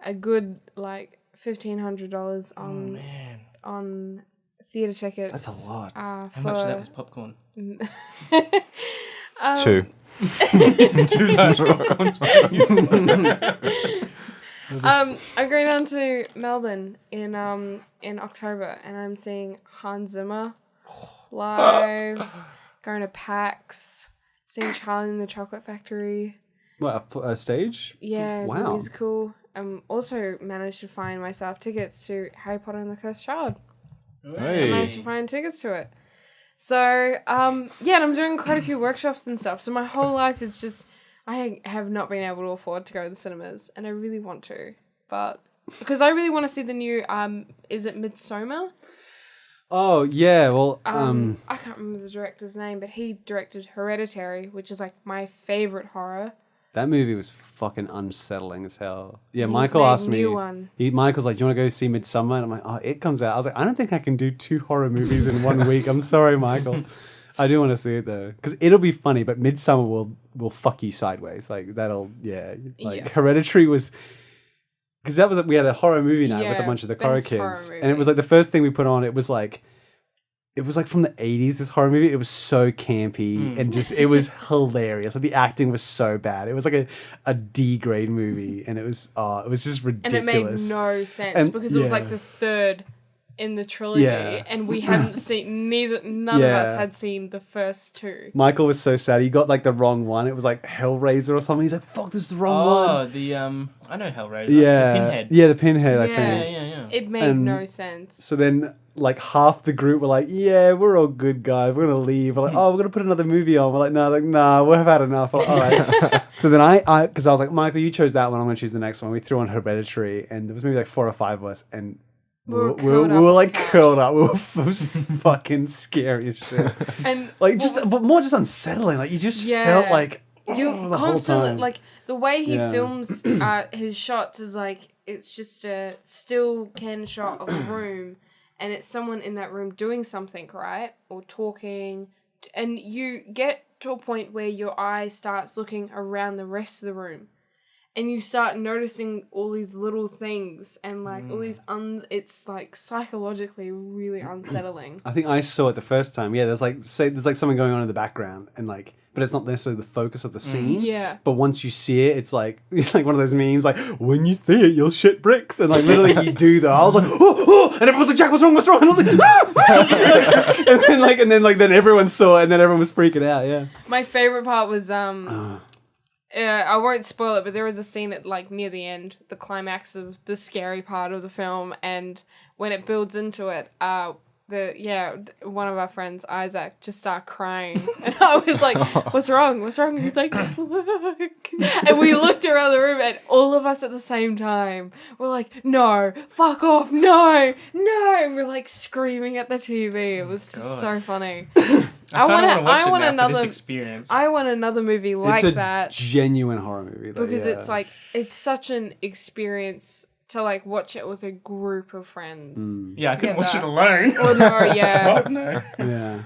a good like $1,500 on theatre tickets. That's a lot. How much of that was popcorn? 2. 2 large popcorns, please. I'm going down to Melbourne in October, and I'm seeing Hans Zimmer live. Going to PAX, seeing Charlie and the Chocolate Factory. What, a stage? Yeah, Wow. musical. Also managed to find myself tickets to Harry Potter and the Cursed Child. I managed to find tickets to it. So, and I'm doing quite a few workshops and stuff. So my whole life is just, I have not been able to afford to go to the cinemas, and I really want to. But, because I really want to see the new, is it Midsommar? Oh, yeah, well, I can't remember the director's name, but he directed Hereditary, which is like my favorite horror. that movie was fucking unsettling as hell. Yeah, He's Michael made asked a me. new one. Michael's like, "Do you want to go see Midsummer?" And I'm like, "Oh, it comes out." I was like, "I don't think I can do 2 horror movies in 1 week." I'm sorry, Michael. I do want to see it though, because it'll be funny. But Midsummer will fuck you sideways. Like that'll, Hereditary was. Because we had a horror movie night with a bunch of the horror best horror kids, movie. and it was like the first thing we put on. It was like from the 80s. This horror movie. It was so campy and just it was hilarious. Like the acting was so bad. It was like a D grade movie, and it was just ridiculous. And it made no sense because it was like the third in the trilogy, and we hadn't seen none of us had seen the first 2. Michael was so sad. He got like the wrong one. It was like Hellraiser or something. He's like, "Fuck, this is the wrong one." Oh, the I know Hellraiser. Yeah, The Pinhead. Yeah, the Pinhead. I think. Yeah. It made no sense. So then, like half the group were like, "Yeah, we're all good guys. We're gonna leave." We're like, "Oh, we're gonna put another movie on." We're like, "Nah, we've had enough." Like, all right. So then because I was like, "Michael, you chose that one. I'm gonna choose the next one." We threw on Hereditary, and there was maybe like 4 or 5 of us, and we were curled up. We were it was fucking scary as shit. And Like but more just unsettling. Like you just felt like you the whole constantly time. like the way he films his shots is like it's just a still can shot of a room, and it's someone in that room doing something, right, or talking, and you get to a point where your eye starts looking around the rest of the room. And you start noticing all these little things and like all these it's like psychologically really unsettling. I think I saw it the first time. Yeah, there's like something going on in the background, and like, but it's not necessarily the focus of the scene. Yeah. But once you see it, it's like one of those memes, like when you see it, you'll shit bricks, and like literally you do though. I was like, oh, and everyone's like, "Jack, what's wrong? What's wrong?" And I was like, ah! and then everyone saw it, and then everyone was freaking out. Yeah. My favorite part was I won't spoil it, but there was a scene at like near the end, the climax of the scary part of the film, and when it builds into it, one of our friends, Isaac, just started crying, and I was like, "What's wrong? What's wrong?" And he's like, "Look," and we looked around the room, and all of us at the same time were like, "No, fuck off, no," and we're like screaming at the TV. It was just so funny. I want to watch it want now for this another experience. I want another movie like it's a that genuine horror movie. Though, because yeah. it's like it's such an experience to like watch it with a group of friends. yeah, I couldn't watch it together. alone. Oh no, yeah. Oh no. Yeah.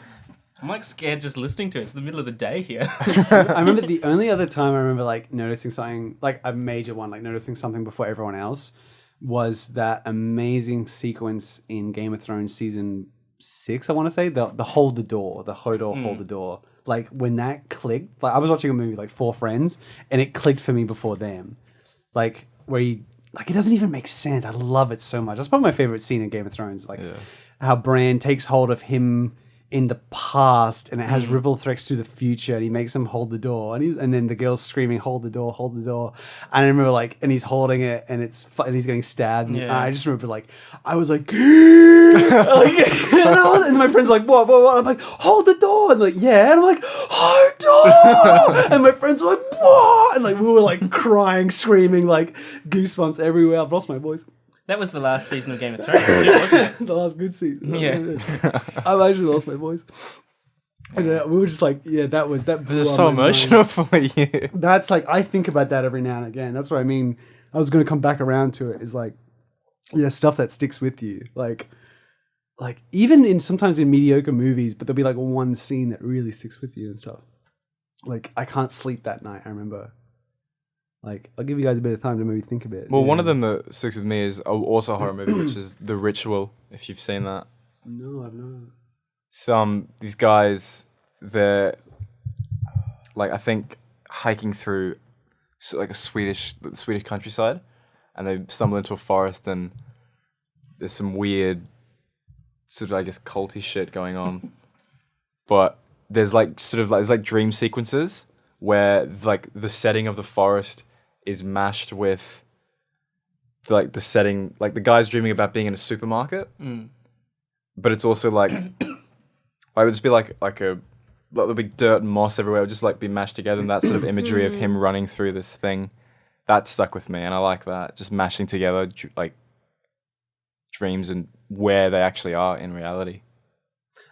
I'm like scared just listening to it. It's the middle of the day here. I remember the only other time I remember like noticing something, like a major one, like noticing something before everyone else, was that amazing sequence in Game of Thrones season 6. I want to say the hold the door, the Hodor hold the door. Like when that clicked, like I was watching a movie like Four Friends, and it clicked for me before them. Like where he, like it doesn't even make sense. I love it so much. That's probably my favorite scene in Game of Thrones. Like how Bran takes hold of him in the past, and it has ripple effects through the future, and he makes him hold the door, and then the girl's screaming, "Hold the door, hold the door!" And I remember like, and he's holding it, and and he's getting stabbed. And I just remember like, I was like, and my friend's like, "What? I'm like, "Hold the door!" And like, "Yeah," and I'm like, "Hold door!" And my friends were like, "What?" And like we were like crying, screaming, like goosebumps everywhere. I've lost my voice. That was the last season of Game of Thrones, too, wasn't it? The last good season. Yeah. I've actually lost my voice. And we were just like, yeah, that blew It's our so mind. emotional for you. That's like, I think about that every now and again. That's what I mean. I was going to come back around to it. Is like, yeah, stuff that sticks with you. Like even sometimes in mediocre movies, but there'll be like one scene that really sticks with you and stuff. Like I can't sleep that night. I remember. Like, I'll give you guys a bit of time to maybe think a bit. Well, one of them that sticks with me is also a horror movie, which is The Ritual, if you've seen that. No, I've not. These guys, they're, like, I think, hiking through, like, the Swedish countryside, and they stumble into a forest, and there's some weird, sort of, I guess, culty shit going on. But there's, like, there's, like, dream sequences where, like, the setting of the forest is mashed with like the setting, like the guy's dreaming about being in a supermarket, but it's also like I would just be like a big dirt and moss everywhere. It would just like be mashed together, and that sort of imagery of him running through this thing that stuck with me, and I like that, just mashing together like dreams and where they actually are in reality.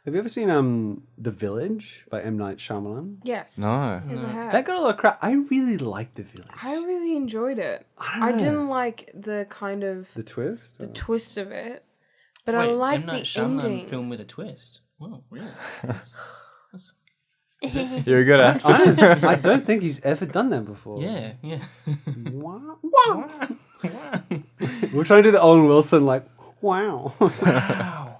Have you ever seen The Village by M. Night Shyamalan? Yes. No. Yes, I have. That got a lot of crap. I really liked The Village. I really enjoyed it. I I don't know. didn't like the kind of The twist? the twist of it, but Wait, I like M. Night the Shyamalan ending. film with a twist. Oh, really? That's You're a good actor. I don't think he's ever done that before. yeah. Wow. We're trying to do the Owen Wilson, like, wow. Wow.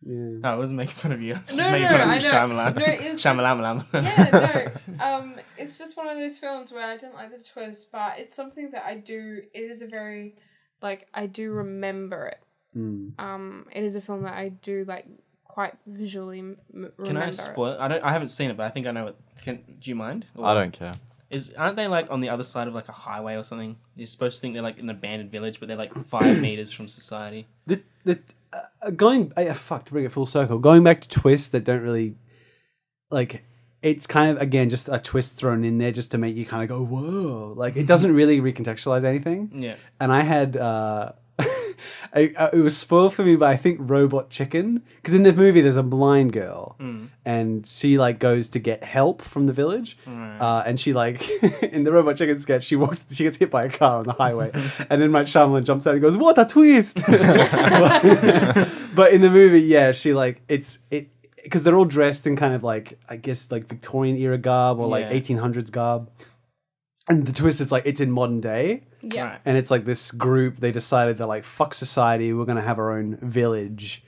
Yeah. I wasn't making fun of you. I was just No, making no, fun I of you, know. Shyamalan. No, it's just- Shyamalan. Yeah, no. It's just one of those films where I didn't like the twist, but it's something that I do. It is a very, like, I do remember it. It is a film that I do like quite visually remember. Can I spoil? I haven't seen it, but I think I know it. Do you mind? Or I don't care. aren't they like on the other side of like a highway or something? You're supposed to think they're like in an abandoned village, but they're like 5 meters from society. To bring it full circle, going back to twists that don't really, like, it's kind of, again, just a twist thrown in there just to make you kind of go, whoa. Like, it doesn't really recontextualize anything. Yeah. And I had, it was spoiled for me by, I think, Robot Chicken. Because in the movie, there's a blind girl. And she, like, goes to get help from the village. And she, like, in the Robot Chicken sketch, she gets hit by a car on the highway. And then Mike Shyamalan jumps out and goes, "What a twist!" But in the movie, yeah, she, like, because they're all dressed in kind of, like, I guess, like, Victorian era garb or, like, 1800s garb. And the twist is, like, it's in modern day. Yeah. Right. And it's like this group, they decided they're like, fuck society, we're going to have our own village,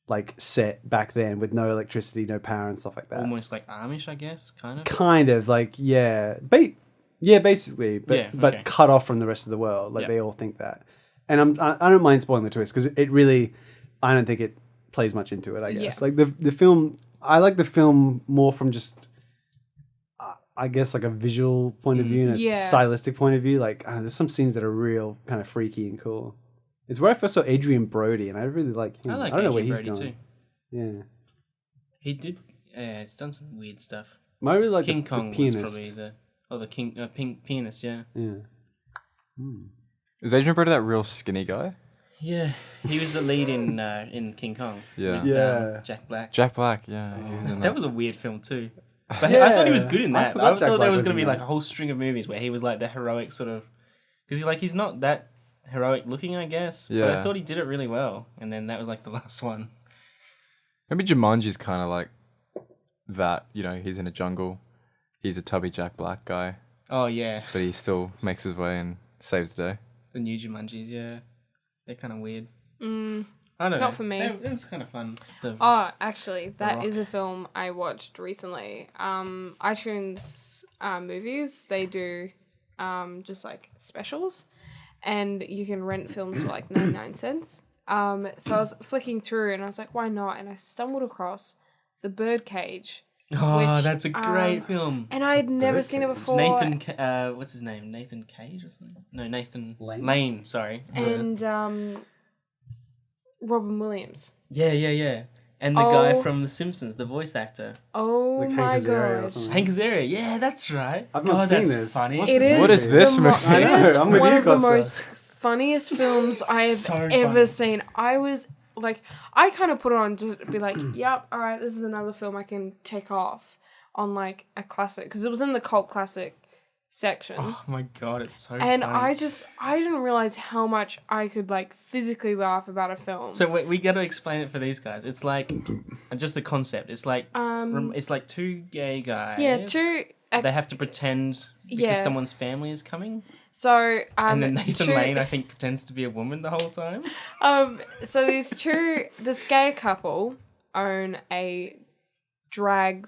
like, set back then with no electricity, no power and stuff like that. Almost like Amish, I guess, kind of. Kind of, like, yeah. Basically. But cut off from the rest of the world. Like, they all think that. And I don't mind spoiling the twist, because it really, I don't think it plays much into it, I guess. Yeah. Like, the film, I like the film more from just, I guess, like a visual point of view and a stylistic point of view. Like, there's some scenes that are real kind of freaky and cool. It's where I first saw Adrian Brody, and I really like him. I like don't know where Adrian he's Brody going. too. Yeah. He did. Yeah, he's done some weird stuff. I really like King the Kong was pianist. probably the king pianist. Yeah. Yeah. Is Adrian Brody that real skinny guy? Yeah, he was the lead in King Kong. Yeah. with, Yeah. Jack Black. Jack Black, yeah. he was in That was a weird film too. But I Yeah. thought he was good in I that. forgot I Jack thought Black there was was going to in be like that. a whole string of movies where he was like the heroic sort of, because he's not that heroic looking, I guess. But I Yeah. thought he did it really well, and then that was like the last one. Maybe Jumanji's kind of like that. You know, he's in a jungle. He's a tubby Jack Black guy, Oh yeah, but he still makes his way and saves the day. the new Jumanjis. Yeah, they're kind of weird. Mm. I don't know. Not for me. It was kind of fun. Oh, actually, that Rock. is a film I watched recently. iTunes movies, they do just like specials, and you can rent films for like 99 cents. So I was flicking through and I was like, why not? And I stumbled across The Birdcage. Oh, which, that's a great film. And I had never seen it before. What's his name? Nathan Cage or something? No, Nathan Lane? Lane. Sorry. And Robin Williams. Yeah. And the guy Oh. from The Simpsons, the voice actor, Oh Like my Hank Azaria or god. something. Hank Azaria. Yeah, that's right. I've not God, seen that's this. funny. What's It this is movie? What is this the movie? I It know, is I'm with one you, of the Kosta. most funniest films I have So ever funny. seen. I was like, I kind of put it on to be like, yep, all right, this is another film I can tick off on like a classic, because it was in the cult classic section. Oh my god, it's so And funny. I didn't realize how much I could like physically laugh about a film. So we got to explain it for these guys. It's like just the concept. It's like it's like two gay guys. yeah, two. They have to pretend because Yeah. someone's family is coming, So and then Nathan two, Lane, I think, pretends to be a woman the whole time. So this gay couple own a drag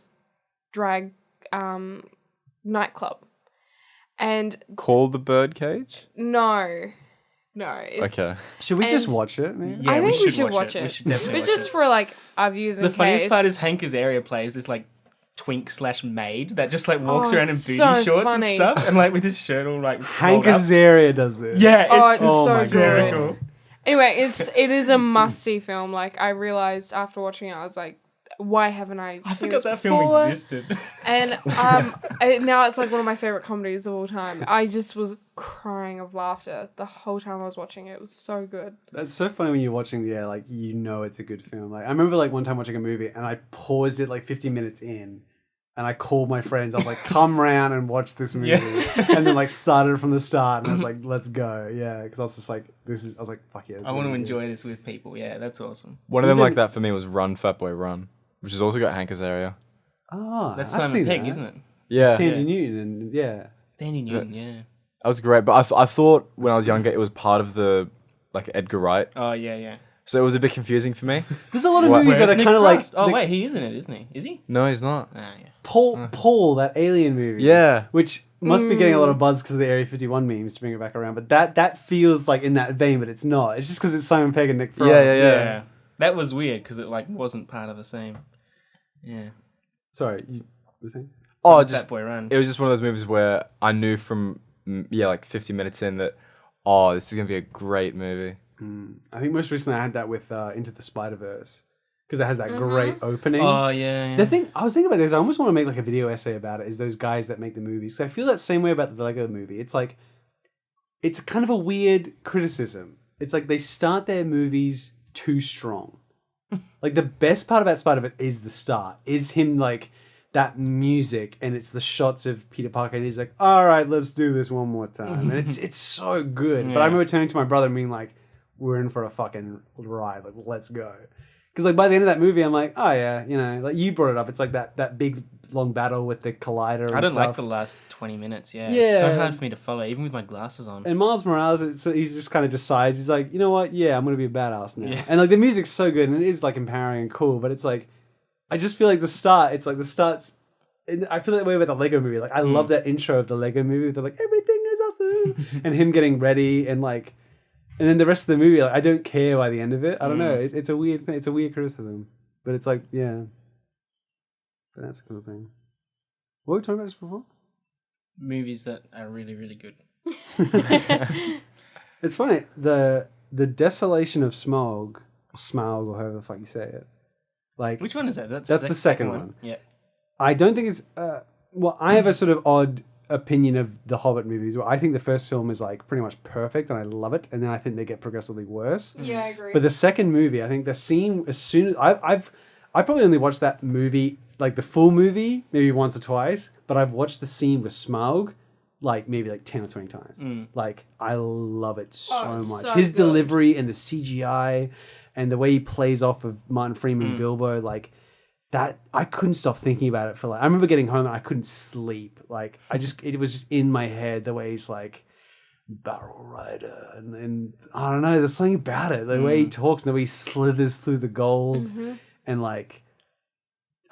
nightclub, and Called The Birdcage? no, it's, Okay. Should we just And- watch it? Maybe? Yeah, I think we should watch watch We it. should definitely But watch just it. for like our views in The funniest case. part is Hank Azaria plays this like twink / maid that just like walks Oh, around in it's booty so shorts funny. and stuff, and like with his shirt all like Hank rolled up. Azaria does this. Yeah, Oh, it's, it's so hysterical. Anyway, it is a must see film. Like I realized after watching it, I was like, why haven't I I seen forgot this that film before? existed. And now it's like one of my favorite comedies of all time. I just was crying of laughter the whole time I was watching it. It was so good. That's so funny when you're watching, like, you know it's a good film. Like, I remember, like, one time watching a movie and I paused it, like, 50 minutes in and I called my friends. I was like, come round and watch this movie. Yeah. And then, like, started from the start and I was like, let's go. Yeah, because I was just like, I was like, fuck yeah. I want to enjoy this with people. Yeah, that's awesome. One of them Even- like that for me was Run, Fat Boy, Run, which has also got Hank Azaria. Oh, That's I've Simon seen Pegg, that. isn't it? Yeah. Tangy Newton, and yeah. Danny Newton, yeah. That was great. But I thought when I was younger it was part of the, like, Edgar Wright. Oh, yeah. So it was a bit confusing for me. There's a lot of What- movies that Where's are Nick kind of like Frost? Oh, the- wait, he is in it, isn't he? Is he? No, he's not. Ah, yeah. Paul, that alien movie. Yeah. Which must be getting a lot of buzz because of the Area 51 memes to bring it back around. But that feels like in that vein, but it's not. It's just because it's Simon Pegg and Nick Frost. Yeah. That was weird because it like wasn't part of the same. Yeah. Sorry, you were saying? Oh, Fat just Boy Run. it was just one of those movies where I knew from like 50 minutes in that this is gonna be a great movie. I think most recently I had that with Into the Spider-Verse because it has that great opening. Oh, yeah. The thing I was thinking about this, I almost want to make like a video essay about it. Is those guys that make the movies? 'Cause I feel that same way about the Lego Movie. It's like it's kind of a weird criticism. It's like they start their movies too strong. Like the best part about Spider-Verse is the start. Is him like that music and it's the shots of Peter Parker and he's like, all right, let's do this one more time. And it's so good. But I remember turning to my brother and being like, we're in for a fucking ride. Like, let's go. Because like by the end of that movie, I'm like, oh yeah, you know, like you brought it up. It's like that big long battle with the collider. And I don't stuff. like the last 20 minutes, yeah. It's so Yeah. hard for me to follow, even with my glasses on. And Miles Morales, he's just kind of decides, he's like, you know what? Yeah, I'm going to be a badass now. Yeah. And like the music's so good and it is like empowering and cool, but it's like, I just feel like the start's, and I feel that way with the Lego Movie. Like I love that intro of the Lego Movie. They're like, everything is awesome. And him getting ready and like, and then the rest of the movie, like I don't care by the end of it. I don't know. It's a weird thing. It's a weird criticism, but it's like, yeah. But that's a cool thing. What were we talking about just before? Movies that are really, really good. It's funny, the desolation of Smaug, or however the fuck you say it. Like, Which one is that? That's the second one. Yeah. I don't think it's. Well, I have a sort of odd opinion of the Hobbit movies. Where I think the first film is like pretty much perfect, and I love it, and then I think they get progressively worse. Yeah, I agree. But the second movie, I think the scene as soon as I probably only watched that movie, like the full movie, maybe once or twice, but I've watched the scene with Smaug like maybe like 10 or 20 times. Like I love it so it's much. so His good. delivery and the CGI and the way he plays off of Martin Freeman Bilbo, like that, I couldn't stop thinking about it for like, I remember getting home and I couldn't sleep. Like it was just in my head, the way he's like Barrel Rider and I don't know, there's something about it. The way he talks and the way he slithers through the gold and like,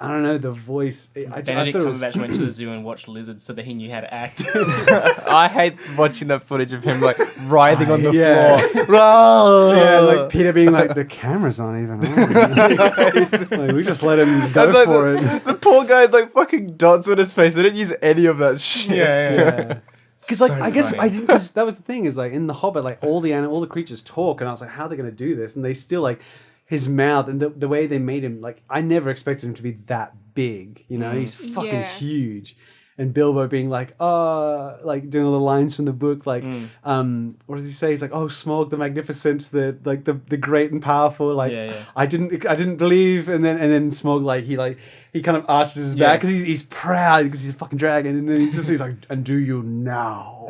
I don't know, the voice. I Benedict thought it was, Cumberbatch went to the zoo and watched lizards so that he knew how to act. I hate watching that footage of him like writhing on the yeah. floor. yeah, like Peter being like, the camera's not even on. Like, we just let him go And, like, for it. The poor guy had like fucking dots on his face. They didn't use any of that shit. Yeah. Because So like I guess funny. I didn't. Cause that was the thing is like in the Hobbit, like all the creatures talk, and I was like, how are they going to do this? And they still like his mouth and the way they made him. Like I never expected him to be that big. You know, he's fucking Yeah. huge. And Bilbo being like, like doing all the lines from the book, like, what does he say? He's like, oh, Smaug the Magnificent, the great and powerful. Like, Yeah. I didn't believe, and then Smaug he kind of arches his back because he's proud because he's a fucking dragon, and then he's like, and do you now?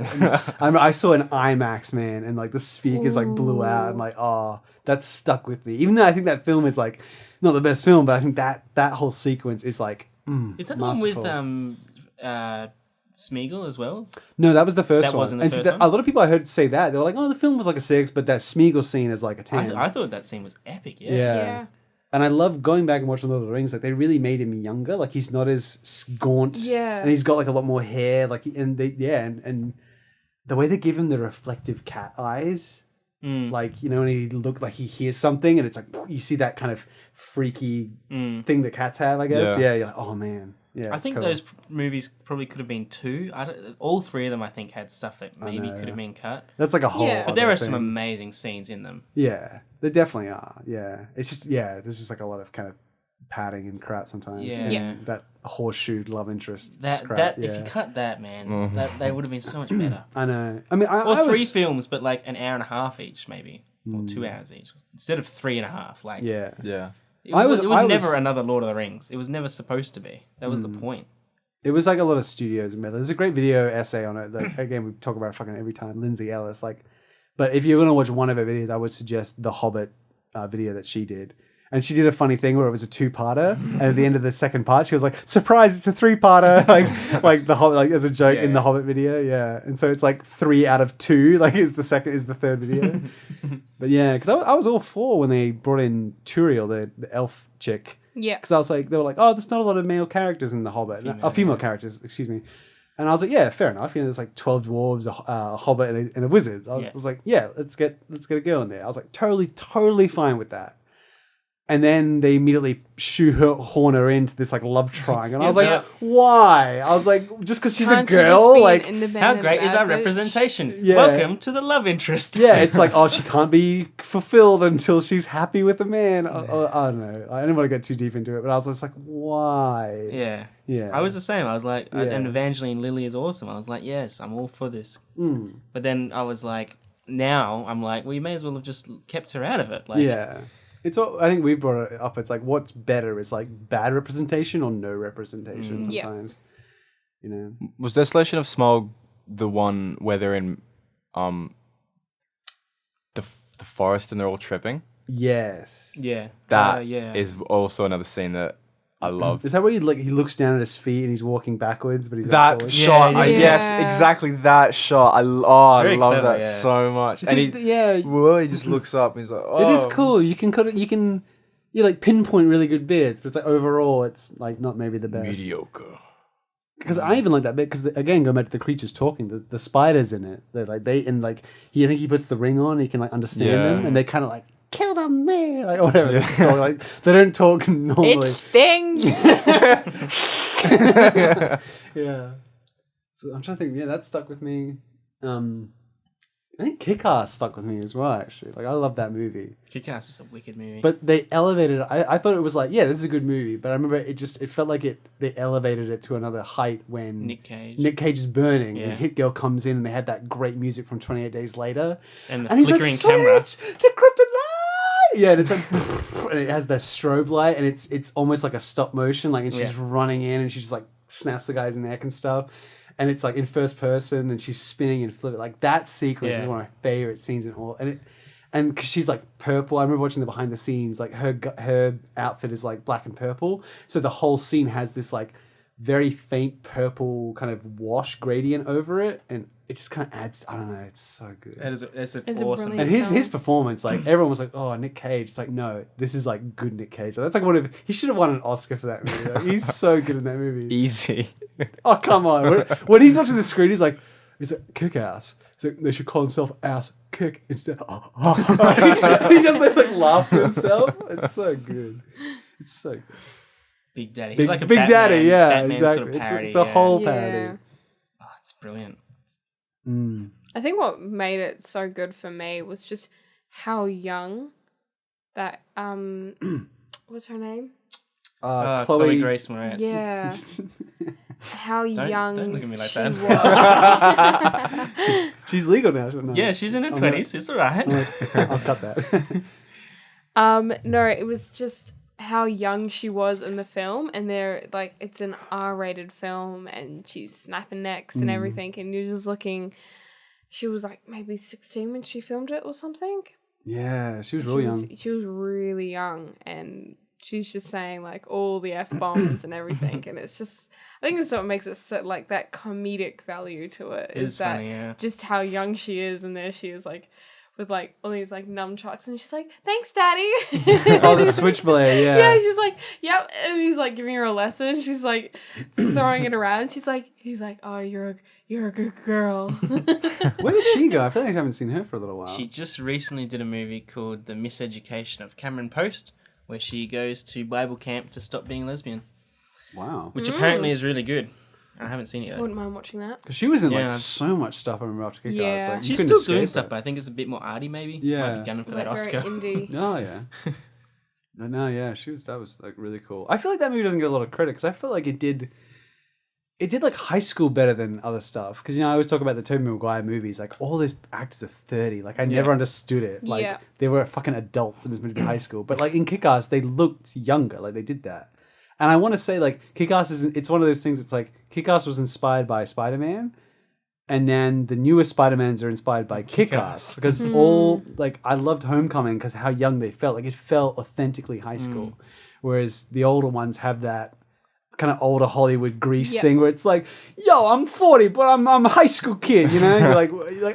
And I saw an IMAX, man, and like the speakers like blew out, and like, oh, that stuck with me. Even though I think that film is like not the best film, but I think that whole sequence is like, Is that masterful. the one with Smeagol as well? No, that was the first That one. wasn't the And first so one? a lot of people I heard say that they were like, "Oh, the film was like a 6, but that Smeagol scene is like a 10." I thought that scene was epic. Yeah. Yeah. And I love going back and watching Lord of the Rings. Like they really made him younger. Like he's not as gaunt. Yeah. And he's got like a lot more hair. Like and the way they give him the reflective cat eyes. Like, you know, when he look like he hears something and it's like you see that kind of freaky thing that cats have, I guess. Yeah. Yeah, you're like, oh man. Yeah. I it's think cool. those movies probably could have been 2. All 3 of them, I think, had stuff that maybe know, could have been cut. That's like a whole. Yeah. But there other are some thing. amazing scenes in them. Yeah, they definitely are. Yeah, it's just there's just like a lot of kind of padding and crap sometimes. Yeah. And Yeah. that horseshoe love interest. That crap, if you cut that, man, that they would have been so much better. I know. I mean, I Or 3 was, films, but like an hour and a half each, maybe, or 2 hours each, instead of 3.5. Like, Yeah, Yeah. it I was, was- it was I was- never another Lord of the Rings. It was never supposed to be. That was the point. it was like a lot of studios. There's a great video essay on it. That, again, we talk about it fucking every time. Lindsay Ellis, like, but if you're gonna watch one of her videos, I would suggest the Hobbit video that she did. And she did a funny thing where it was a 2-parter, and at the end of the second part, she was like, "Surprise! It's a 3-parter!" like the Hobbit, like as a joke in the Hobbit video, yeah. And so it's like 3 out of 2, like is the third video. But yeah, because I was all for when they brought in Turiel, the elf chick, Yeah. because I was like, they were like, "Oh, there's not a lot of male characters in the Hobbit, female characters, excuse me." And I was like, "Yeah, fair enough. You know, there's like 12 dwarves, a hobbit, and a wizard." I was like, "Yeah, let's get a girl in there." I was like, totally fine with that. And then they immediately shoehorn her into this like love triangle. And I was like, Yeah. why? I was like, just because she's Can't a you just girl? be an Like, independent How great is our bad bitch? representation? Yeah. Welcome to the love interest. yeah, it's like, oh, she can't be fulfilled until she's happy with a man. I don't know. I didn't want to get too deep into it, but I was just like, why? Yeah. Yeah. I was the same. I was like, Yeah. and Evangeline Lilly is awesome. I was like, yes, I'm all for this. But then I was like, now I'm like, well, you may as well have just kept her out of it. Like, Yeah. It's all, I think we brought it up. It's like, what's better? Is like bad representation or no representation Yeah. sometimes. You know? Was Desolation of Smaug the one where they're in the forest and they're all tripping? Yes. Yeah. That yeah. is also another scene that I love. Is that where he looks down at his feet and he's walking backwards, but he's going That forward? shot, Yeah, yeah. yes, exactly that shot. I love very clever, Oh, that yeah. so much. And he just looks up and he's like, oh. It is cool. You can like pinpoint really good bits, but it's like overall, it's like not maybe the best. Mediocre. Because I even like that bit because again, going back to the creatures talking, the spiders in it. They're like I think he puts the ring on, he can like understand Yeah. them, and they kind of like kill them, man, like whatever. They talk, like they don't talk normally. stings. Yeah. So I'm trying to think. Yeah, that stuck with me. I think Kick-Ass stuck with me as well, actually. Like, I love that movie. Kick-Ass is a wicked movie. But they elevated it. I thought it was like, yeah, this is a good movie. But I remember it felt like they elevated it to another height when Nick Cage is burning Yeah. and Hit Girl comes in and they had that great music from 28 Days Later. and the And he's flickering like, camera. "Switch to kryptonite!" Yeah, and it's like, and it has that strobe light and it's almost like a stop motion. Like, and she's running in and she just like snaps the guy's neck and stuff. And it's like in first person, and she's spinning and flipping. Like that sequence is one of my favorite scenes in all. And because she's like purple, I remember watching the behind the scenes. Like her outfit is like black and purple, so the whole scene has this like very faint purple kind of wash gradient over it, and it just kind of adds. I don't know, it's so good. It's a awesome. brilliant And his performance, like everyone was like, "Oh, Nick Cage." It's like, no, this is like good Nick Cage. That's like he should have won an Oscar for that movie. Like, he's so good in that movie. Easy. Oh, come on. When he's watching the screen, he's like kick ass. He's like, they should call himself ass kick instead. He just like laugh to himself. It's so good. It's so good. Big Daddy. He's Big, like a Big Batman, Daddy, yeah, Batman exactly. sort of parody. It's a whole Yeah. parody. Oh, it's brilliant. I think what made it so good for me was just how young that what's her name? Chloe Grace Moretz. Yeah. How young don't look at me like she that. was. She's legal now, shouldn't I? Yeah, she's in her 20s. It's all right. I'll cut that. No, it was just how young she was in the film, and they're like, it's an R-rated film, and she's snapping necks and everything, and you're just looking. She was like maybe 16 when she filmed it or something. Yeah, she was real young. She was really young, and she's just saying like all the F-bombs and everything, and it's just, I think that's what makes it so, like that comedic value to it. It is that funny, yeah. just how young she is, and there she is like with like all these like nunchucks, and she's like, "Thanks, Daddy." Oh, the switchblade, yeah. Yeah, she's like, "Yep," and he's like giving her a lesson. She's like throwing it around. He's like, "Oh, you're a good girl." Where did she go? I feel like I haven't seen her for a little while. She just recently did a movie called The Miseducation of Cameron Post, where she goes to Bible camp to stop being lesbian, Wow. which apparently is really good. I haven't seen it I yet. wouldn't mind watching that. Because she was in Yeah. like so much stuff I remember after Kick-Ass. Yeah. Like, you She's couldn't still doing escape stuff, it. but I think it's a bit more arty maybe. Yeah. Might be gunning for Like that Oscar. very indie. Oh yeah. No, yeah, that was like really cool. I feel like that movie doesn't get a lot of credit because I feel like it did like high school better than other stuff. Because I always talk about the Tobey Maguire movies. Like all those actors are 30. Like I never understood it. Like Yeah. they were fucking adults and it's meant to be high school. But like in Kick-Ass, they looked younger. Like they did that. And I want to say like Kick-Ass it's one of those things. It's like Kick-Ass was inspired by Spider-Man. And then the newest Spider-Mans are inspired by Kick-Ass. Because all, like, I loved Homecoming because how young they felt. Like, it felt authentically high school. Whereas the older ones have that kind of older Hollywood grease thing where it's like, yo, I'm 40, but I'm a high school kid, you know? You're like,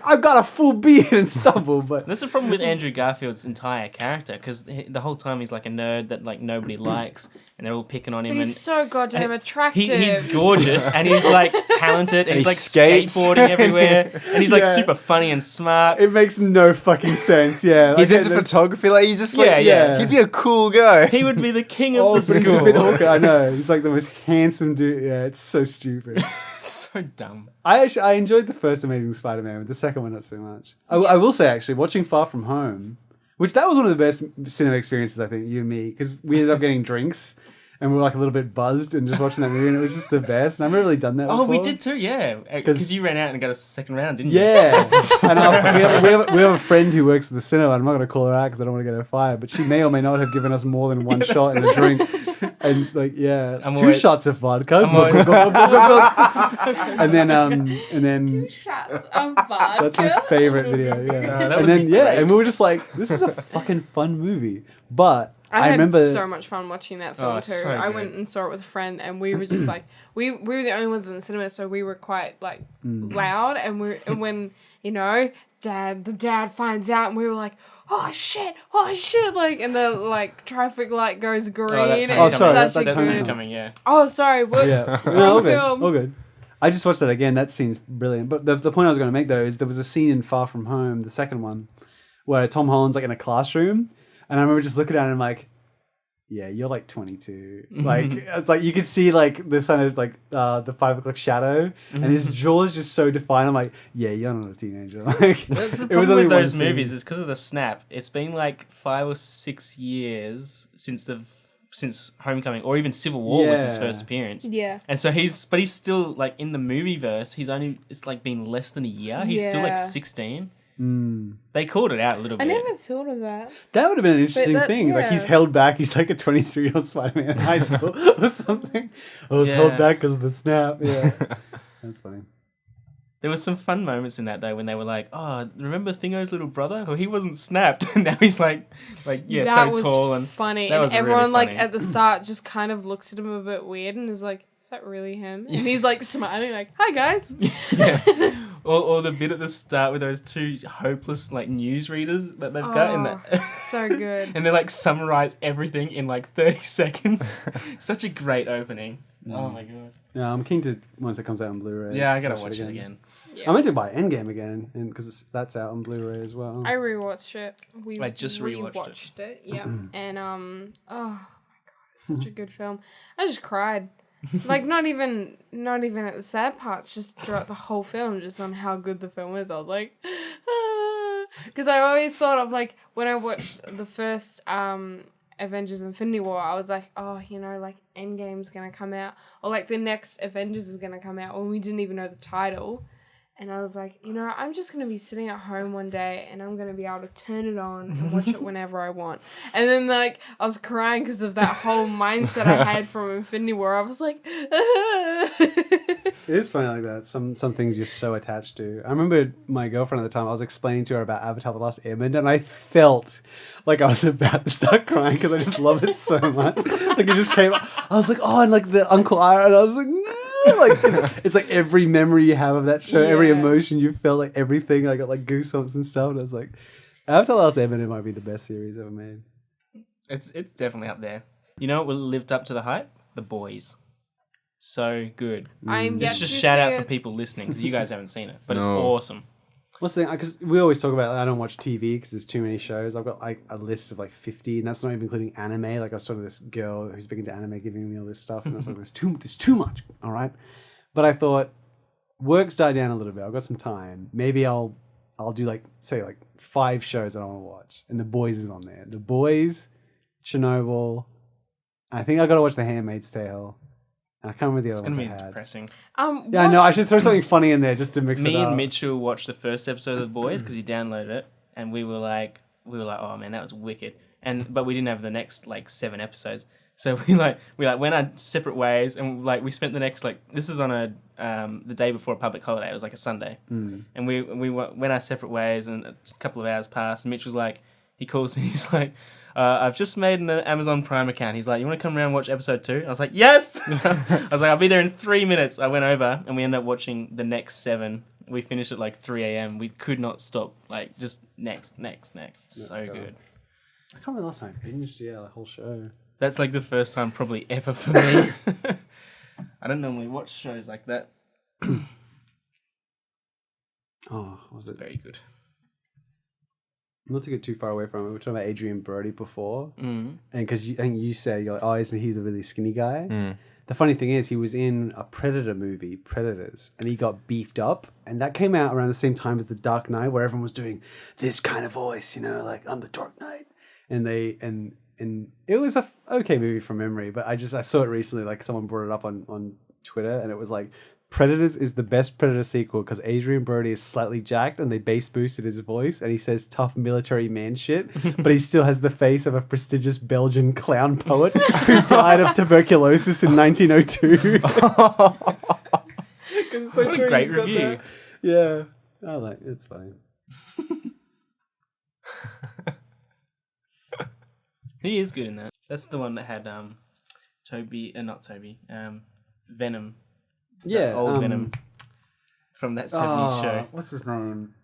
I've got a full beard and stubble, but... That's the problem with Andrew Garfield's entire character, because the whole time he's like a nerd that like nobody likes, and they're all picking on him. But and he's so goddamn attractive. he's gorgeous, and he's like talented, and he's he like skates. skateboarding everywhere, and he's like Yeah. super funny and smart. It makes no fucking sense, yeah. He's Like, into the- photography. Like he's just like, Yeah. he'd be a cool guy. He would be the king of Oh, the but he's a bit school. awkward. I know. He's like the most handsome dude. Yeah, it's so stupid. So dumb. I enjoyed the first Amazing Spider-Man, but the second one not so much. I will say actually, watching Far From Home, which that was one of the best cinema experiences I think you and me, because we ended up getting drinks and we were like a little bit buzzed and just watching that movie, and it was just the best. And I've never really done that. Oh, we before. did too, yeah. Because you ran out and got a second round, didn't you? Yeah, and we have a friend who works at the cinema. I'm not going to call her out because I don't want to get her fired, but she may or may not have given us more than one shot and a drink. And like, yeah, I'm 2 always- shots of vodka, and then Two shots of vodka. that's my favorite video. Yeah, that and was then great. and we were just like, this is a fucking fun movie. But I I had remember so much fun watching that film Oh, too. so I good. went and saw it with a friend, and we were just like, we were the only ones in the cinema, so we were quite like loud, and when the dad finds out, and we were like, oh shit, like, and the like traffic light goes green. Oh, that's and Homecoming. it's sorry, such that's a That's good. Homecoming, yeah. Oh, sorry, whoops. yeah, Wrong no, all good, film. all good. I just watched that again. That scene's brilliant. But the point I was going to make though is there was a scene in Far From Home, the second one, where Tom Holland's like in a classroom, and I remember just looking at him like, yeah, you're like 22. Like, it's like you could see like the kind of like the 5 o'clock shadow, and his jaw's just so defined. I'm like, yeah, you're not a teenager. Like, That's the it was problem only with one those scene. movies is because of the snap. It's been like 5 or 6 years since Homecoming, or even Civil War was his Yeah. first appearance. Yeah. And so he's still like in the movie verse. It's like been less than a year. He's still like Yeah. 16. Mm. They called it out a little I bit. never thought of that. That would have been an interesting that- thing. Like, he's yeah. held back. He's like a 23-year-old Spider-Man in high school or something. I was held Yeah. back because of the snap. Yeah, that's funny. There was some fun moments in that though when they were like, "Oh, remember Thingo's little brother? Well, he wasn't snapped, and now he's like yeah, that so was tall and funny. that And was really everyone like funny. at the start just kind of looks at him a bit weird and is like, "Is that really him?" And he's like smiling, like, "Hi guys." yeah." Or the bit at the start with those two hopeless like newsreaders that they've got in that. So good. And they like summarize everything in like 30 seconds. Such a great opening. Oh my god. Yeah, I'm keen to once it comes out on Blu-ray. Yeah, I gotta watch it again. I meant to buy Endgame again, and because that's out on Blu-ray as well. I rewatched it. I just rewatched it. Yeah, and oh my god, it's such a good film. I just cried, like not even at the sad parts, just throughout the whole film, just on how good the film is. I was like, because I always thought of like when I watched the first Avengers Infinity War, I was like, oh, you know, like Endgame's gonna come out, or like the next Avengers is gonna come out when we didn't even know the title. And I was like, you know, I'm just going to be sitting at home one day and I'm going to be able to turn it on and watch it whenever I want. And then, like, I was crying because of that whole mindset I had from Infinity War. I was like, It is funny like that. Some things you're so attached to. I remember my girlfriend at the time, I was explaining to her about Avatar The Last Airbender, and I felt like I was about to start crying because I just love it so much. Like, it just came I was like, oh, and like the Uncle Iron, I was like, no! Like it's like every memory you have of that show, every Yeah. emotion you felt, like everything. I got like goosebumps and stuff. And I was like, Avatar The Last Airbender might be the best series ever made. It's definitely up there. You know what lived up to the hype? The Boys. So good. I'm yet It's just to shout see out it. for people listening because you guys haven't seen it, but it's No. awesome. What's the thing? Because we always talk about I don't watch TV because there's too many shows. I've got like a list of like 50, and that's not even including anime. Like I was talking to this girl who's big into anime, giving me all this stuff, and I was like, there's too much. All right, but I thought work's died down a little bit. I've got some time. Maybe I'll do like say like 5 shows that I want to watch, and The Boys is on there. The Boys, Chernobyl. I think I got to watch The Handmaid's Tale. And I can't remember the It's other gonna ones be I had. depressing. Yeah, I know. I should throw something funny in there just to mix it Me up. and Mitchell watched the first episode of The Boys because he downloaded it, and we were like, oh man, that was wicked. But we didn't have the next like 7 episodes, so we went our separate ways, and like we spent the next this is on the day before a public holiday. It was like a Sunday, and we went our separate ways, and a couple of hours passed. And Mitch was like, he calls me, he's like, I've just made an Amazon Prime account. He's like, you want to come around and watch episode 2? I was like, yes! I was like, I'll be there in 3 minutes. I went over and we ended up watching the next 7. We finished at like 3 a.m. We could not stop. Like, just next. So cool. good. I can't remember the last time I binged the whole show. That's like the first time probably ever for me. I don't normally watch shows like that. Oh, what was It's it? very good. Not to get too far away from it, we were talking about Adrian Brody before, Mm. and because I think you said you're like, oh, isn't he the really skinny guy? Mm. The funny thing is, he was in a Predator movie, Predators, and he got beefed up, and that came out around the same time as The Dark Knight, where everyone was doing this kind of voice, you know, like I'm the Dark Knight, and it was a okay movie from memory, but I saw it recently, like someone brought it up on Twitter, and it was like, Predators is the best Predator sequel because Adrian Brody is slightly jacked and they bass boosted his voice and he says tough military man shit, but he still has the face of a prestigious Belgian clown poet who died of tuberculosis in 1902. It's so What a true, great he's got review. that. Yeah. I like it's funny. He is good in that. That's the one that had Venom. Yeah. Old Venom from that 70s show. What's his name?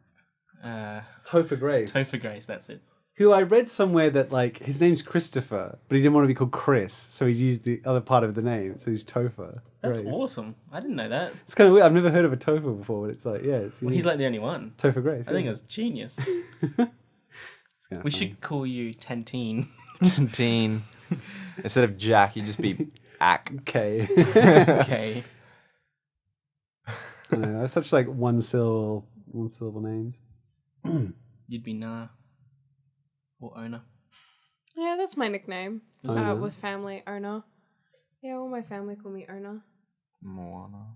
Uh, Topher Grace. Topher Grace, that's it. Who I read somewhere that like his name's Christopher, but he didn't want to be called Chris, so he used the other part of the name, so he's Topher. That's Grace. awesome. I didn't know that. It's kind of weird. I've never heard of a Topher before, but it's like it's. Well, he's like the only one. Topher Grace. I think that's genius. It's kinda We funny. should call you Tantine. Teen. Instead of Jack, you'd just be Ack. K. Okay. I know, it's such like one syllable names. You'd be Nah. Or Ona. Yeah, that's my nickname. Ona. With family, Ona. Yeah, all my family call me Ona. Moana.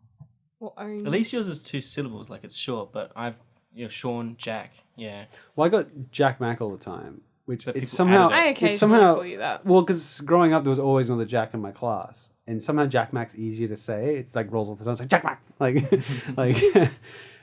Or Owns. At least yours is 2 syllables, like it's short, but Sean, Jack, yeah. Well, I got Jack Mac all the time, which So it's people somehow. added I it's occasionally somehow call you that. well, because growing up there was always another Jack in my class, and somehow Jack Mac's easier to say. It's like rolls off the tongue. It's like Jack Mac, like.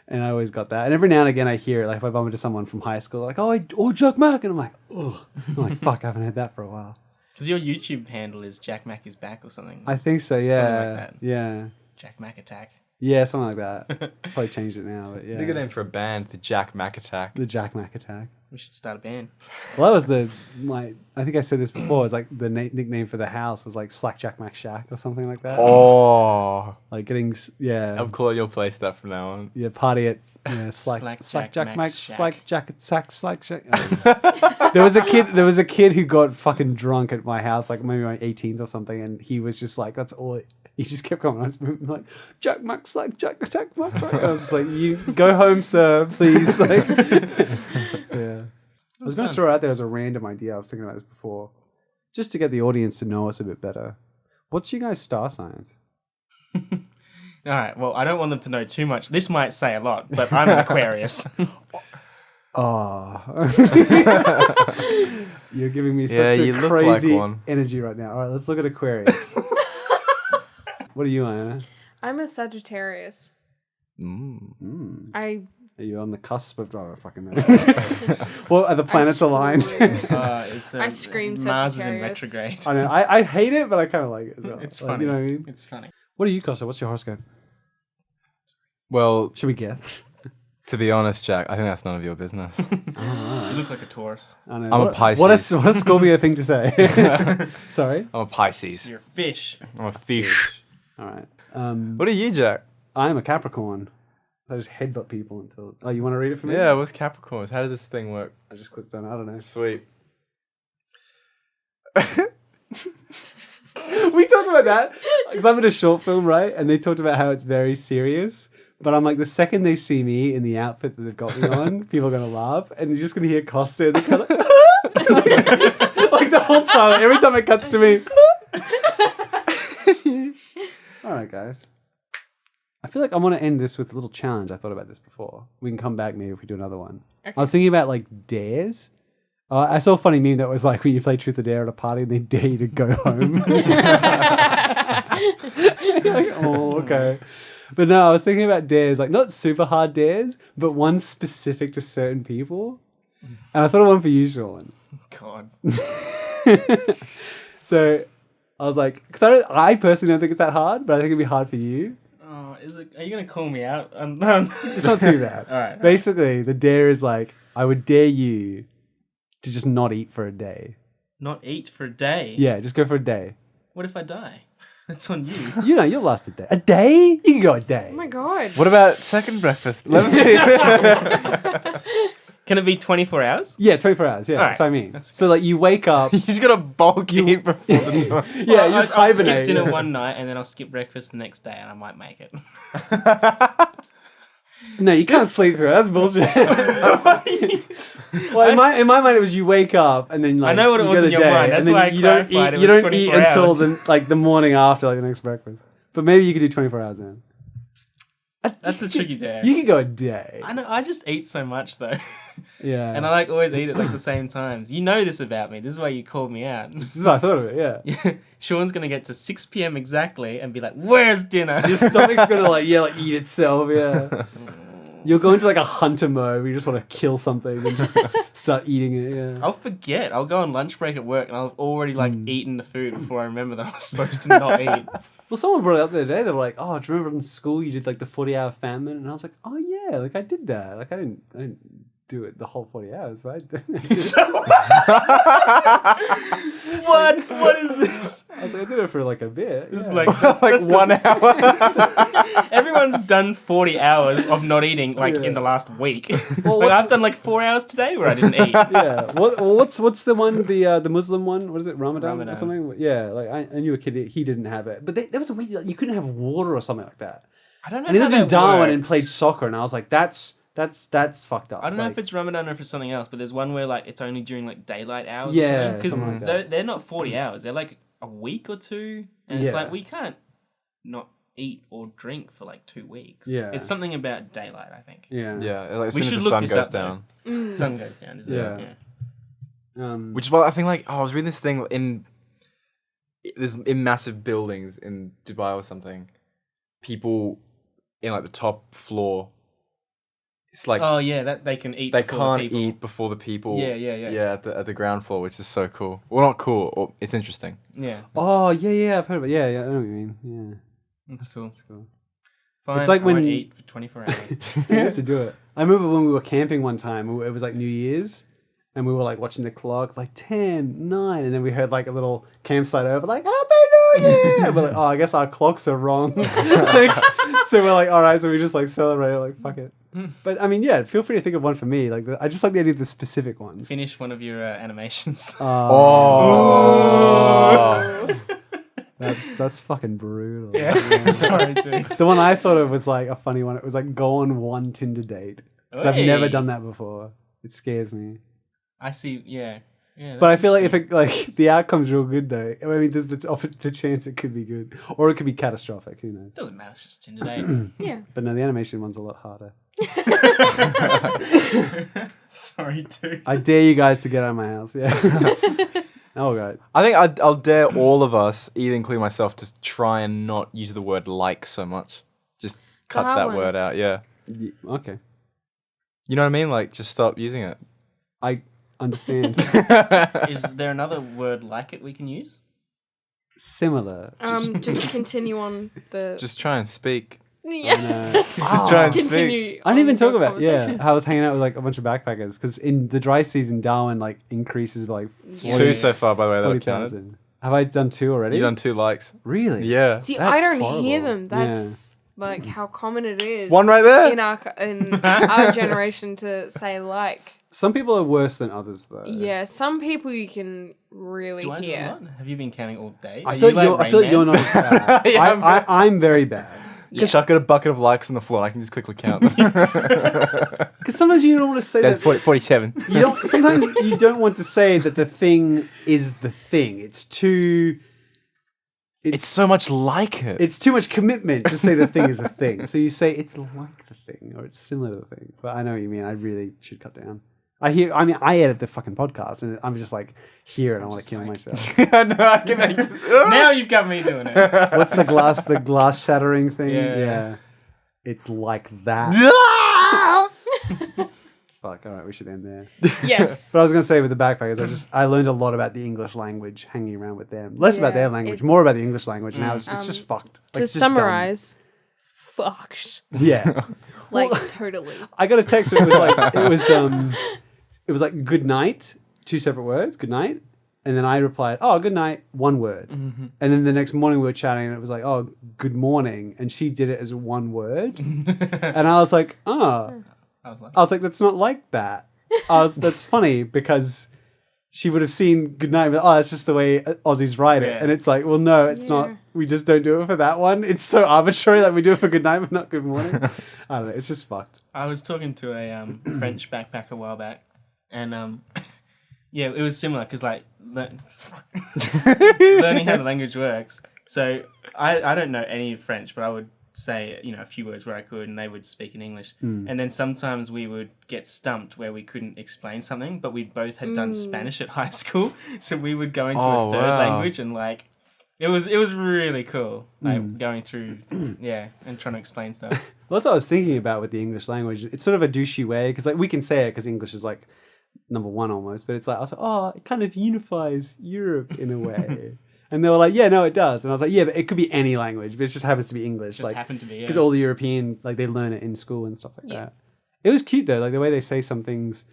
And I always got that. And every now and again I hear it, like if I bump into someone from high school, like, oh, Jack Mac. And I'm like, oh. I'm like, fuck, I haven't heard that for a while. Because your YouTube handle is Jack Mac is back or something. I think so, yeah. Something like that. Yeah. Jack Mac Attack. Yeah, something like that. Probably changed it now, but yeah. Good name for a band, the Jack Mac Attack. The Jack Mac Attack. We should start a band. Well, that was I think I said this before, it was like the nickname for the house was like Slack Jack Mac Shack or something like that. Oh. Like getting, yeah. I'm calling your place that from now on. Yeah, party at Slack Slack Jack Mac Mac Shack. Slack Jack Slack Jack. There was a kid who got fucking drunk at my house, like maybe my 18th or something, and he was just like, that's all. He just kept coming on his movement, like Jack Mac Slack Jack Attack Mac. I was just like, you go home, sir, please. Like, yeah. I was going to throw it out there as a random idea. I was thinking about this before, just to get the audience to know us a bit better. What's your guys' star signs? All right. Well, I don't want them to know too much. This might say a lot, but I'm an Aquarius. Oh, you're giving me such Yeah, a you look crazy like one. energy right now. All right, let's look at Aquarius. What are you, Iona? I'm a Sagittarius. I Are you on the cusp of? Oh, fucking know. Well, are the planets aligned? It's I scream Mars is in Sagittarius. retrograde. I know. I hate it, but I kind of like it as well. It's Like, funny. You know what I mean? It's funny. What are you, Kosta? What's your horoscope? Well, Should we guess? to be honest, Jack, I think that's none of your business. You look like a Taurus. I know. I'm a What Pisces. what a Scorpio thing to say. Sorry. I'm a Pisces. You're a fish. I'm a fish. All right. What are you, Jack? I'm a Capricorn. I just headbutt people until. Oh, you want to read it for me? Yeah, what's Capricorns? How does this thing work? I just clicked on it. I don't know. Sweet. We talked about that because I'm in a short film, right? And they talked about how it's very serious. But I'm like, the second they see me in the outfit that they've got me on, people are gonna laugh, and you're just gonna hear Kosta and they kind of like the whole time. Every time it cuts to me. All right, guys. I feel like I want to end this with a little challenge. I thought about this before. We can come back maybe if we do another one. Okay. I was thinking about like dares. I saw a funny meme that was like when you play Truth or Dare at a party and they dare you to go home. You're like, oh, okay. But no, I was thinking about dares, like not super hard dares, but one specific to certain people. And I thought of one for you, Sean. God. So I was like, because I personally don't think it's that hard, but I think it'd be hard for you. Oh, is it? Are you gonna call me out? It's not too bad. All right. Basically, the dare is like, I would dare you to just not eat for a day. Not eat for a day. Yeah, just go for a day. What if I die? That's on you. You know, you'll last a day. A day? You can go a day. Oh my god. What about second breakfast? 11 Can it be 24 hours? Yeah, 24 hours. Yeah, All right. that's what I mean. That's So, like, you wake up. You just gotta bulk eat before the time. Yeah, you just I'll skip hibernate. dinner one night and then I'll skip breakfast the next day and I might make it. No, you can't sleep through it. That's bullshit. Well, in my mind, it was you wake up and then like I know what it you was go in the your day, mind. That's and then why I you don't clarified eat. it You was don't eat 24 until hours. the morning after like the next breakfast. But maybe you could do 24 hours then. That's a tricky day. You could go a day. I know. I just eat so much though, Yeah. and I like always eat at like the same times. You know this about me. This is why you called me out. This is what I thought of it. Yeah. Sean's gonna get to 6 p.m. exactly and be like, "Where's dinner?" Your stomach's gonna like eat itself. Yeah. You'll go into like a hunter mode where you just want to kill something and just start eating it. Yeah. I'll forget. I'll go on lunch break at work and I'll have already like eaten the food before I remember that I was supposed to not eat. Well, someone brought it up the other day. They were like, "Oh, do you remember in school you did like the 40-hour famine?" And I was like, "Oh yeah, like I did that. Like I didn't do it the whole 40 hours, right? What? What is this? I was like, I did it for like a bit. It's yeah. like Like that's 1 hour. everyone's done 40 hours of not eating like Yeah. in the last week. Well, Like, what's- I've done like 4 hours today where I didn't eat. Yeah. What's the one, the Muslim one? What is it, Ramadan, or Ramadan. something? Yeah, like I knew a kid, he didn't have it. But there was a weird, like, you couldn't have water or something like that. I don't know. And he how lived in that Darwin and works. played soccer, and I was like, that's fucked up. I don't know Like, if it's Ramadan or if it's something else, but there's one where like it's only during like daylight hours. Yeah, because something like that. they're not 40 hours. They're like a week or two, and it's Yeah. like we can't not eat or drink for like 2 weeks. Yeah. It's something about daylight. I think. Yeah. Yeah, like as We soon should as the look sun this goes up, though. down. Sun goes down, isn't Yeah. it? Yeah. Which is why I think like I was reading this thing in massive buildings in Dubai or something. People in like the top floor. It's like Oh yeah, that they can eat. they before the can't people. eat before the people. Yeah. Yeah, at the ground floor, which is so cool. Well, not cool. Or it's interesting. Yeah, Oh, yeah, I've heard of it. Yeah, I know what you mean. Yeah. that's cool. Cool. Fine, It's like I won't when- eat for 24 hours. You have to do it. I remember when we were camping one time, it was like New Year's, and we were like watching the clock, like 10, 9, and then we heard like a little campsite over, like, Happy New Year! And we're like, oh, I guess our clocks are wrong. Like, so we're like, all right, so we just like celebrate, like, fuck it. But I mean, yeah, feel free to think of one for me. Like, I just like the idea of the specific ones. Finish one of your animations. Oh. That's fucking brutal. Sorry, dude. So one I thought of was like a funny one. It was like go on one Tinder date. 'Cause I've never Hey. done that before. It scares me. I see. Yeah. Yeah. But I feel like if it, like the outcome's real good though, I mean, there's the chance it could be good, or it could be catastrophic. Who knows? doesn't matter. It's just a Tinder date. Yeah. But no, the animation one's a lot harder. Sorry, dude. I dare you guys to get out of my house. Yeah. Oh god. I think I'll dare all of us, even including myself, to try and not use the word like so much. Just a cut hard that one. word out. Yeah. Okay. You know what I mean? Like, just stop using it. I understand. Is there another word like it we can use? Similar. Just continue on the. Just try and speak. yeah. Just try and speak. Continue. I didn't even on talk the about conversation. how I was hanging out with like a bunch of backpackers because in the dry season Darwin like increases by like Yeah. 2 so far, by the way, that I've counted. 40,000. Have I done 2 already? You've done 2 likes. Really? Yeah. See, That's I don't horrible. hear them. That's like how common it is. One right there. in our generation to say like. Some people are worse than others though. Yeah, some people you can really Do I do a hear. lot? Have you been counting all day? I Are feel you like you're not as bad. Yeah, I'm very bad. Chuck at a bucket of likes on the floor and I can just quickly count them. Because sometimes you don't want to say That's that. 47. You don't. Sometimes you don't want to say that the thing is the thing. It's too. It's so much like it. It's too much commitment to say the thing is a thing. So you say it's like the thing or it's similar to the thing. But I know what you mean. I really should cut down. I edit the fucking podcast and I'm just like here and I want to kill myself. I know, I can just, Now you've got me doing it. What's the glass shattering thing? Yeah. It's like that. Fuck, all right, we should end there. Yes. But I was going to say with the backpackers, I learned a lot about the English language hanging around with them. Less about Yeah, their language, it's- more about the English language. Now it's just fucked. Like, To it's just dumb. summarize, fucked. Yeah. Like totally. I got a text. It was like good night, 2 separate words, good night. And then I replied, oh, good night, 1 word. And then the next morning we were chatting and it was like, oh, good morning. And she did it as 1 word. And I was like, oh. I was like, I was like, that's not like that. That's funny because she would have seen good night, but oh, that's just the way Aussies write it. Yeah. And it's like, well, no, it's not. We just don't do it for that one. It's so arbitrary that we do it for good night, but not good morning. I don't know. It's just fucked. I was talking to a French backpacker a while back, and yeah, it was similar because like learning how the language works. So I don't know any French, but I would say a few words where I could, and they would speak in English. And then sometimes we would get stumped where we couldn't explain something, but we both had done Spanish at high school, so we would go into a third language and like. It was really cool, like going through, and trying to explain stuff. Well, that's what I was thinking about with the English language. It's sort of a douchey way because like we can say it because English is like number 1 almost, but it's like I was like, oh, it kind of unifies Europe in a way. And they were like, yeah, no, it does. And I was like, yeah, but it could be any language, but it just happens to be English. Just happened to be, because all the European, like they learn it in school and stuff like that. It was cute though, like the way they say some things.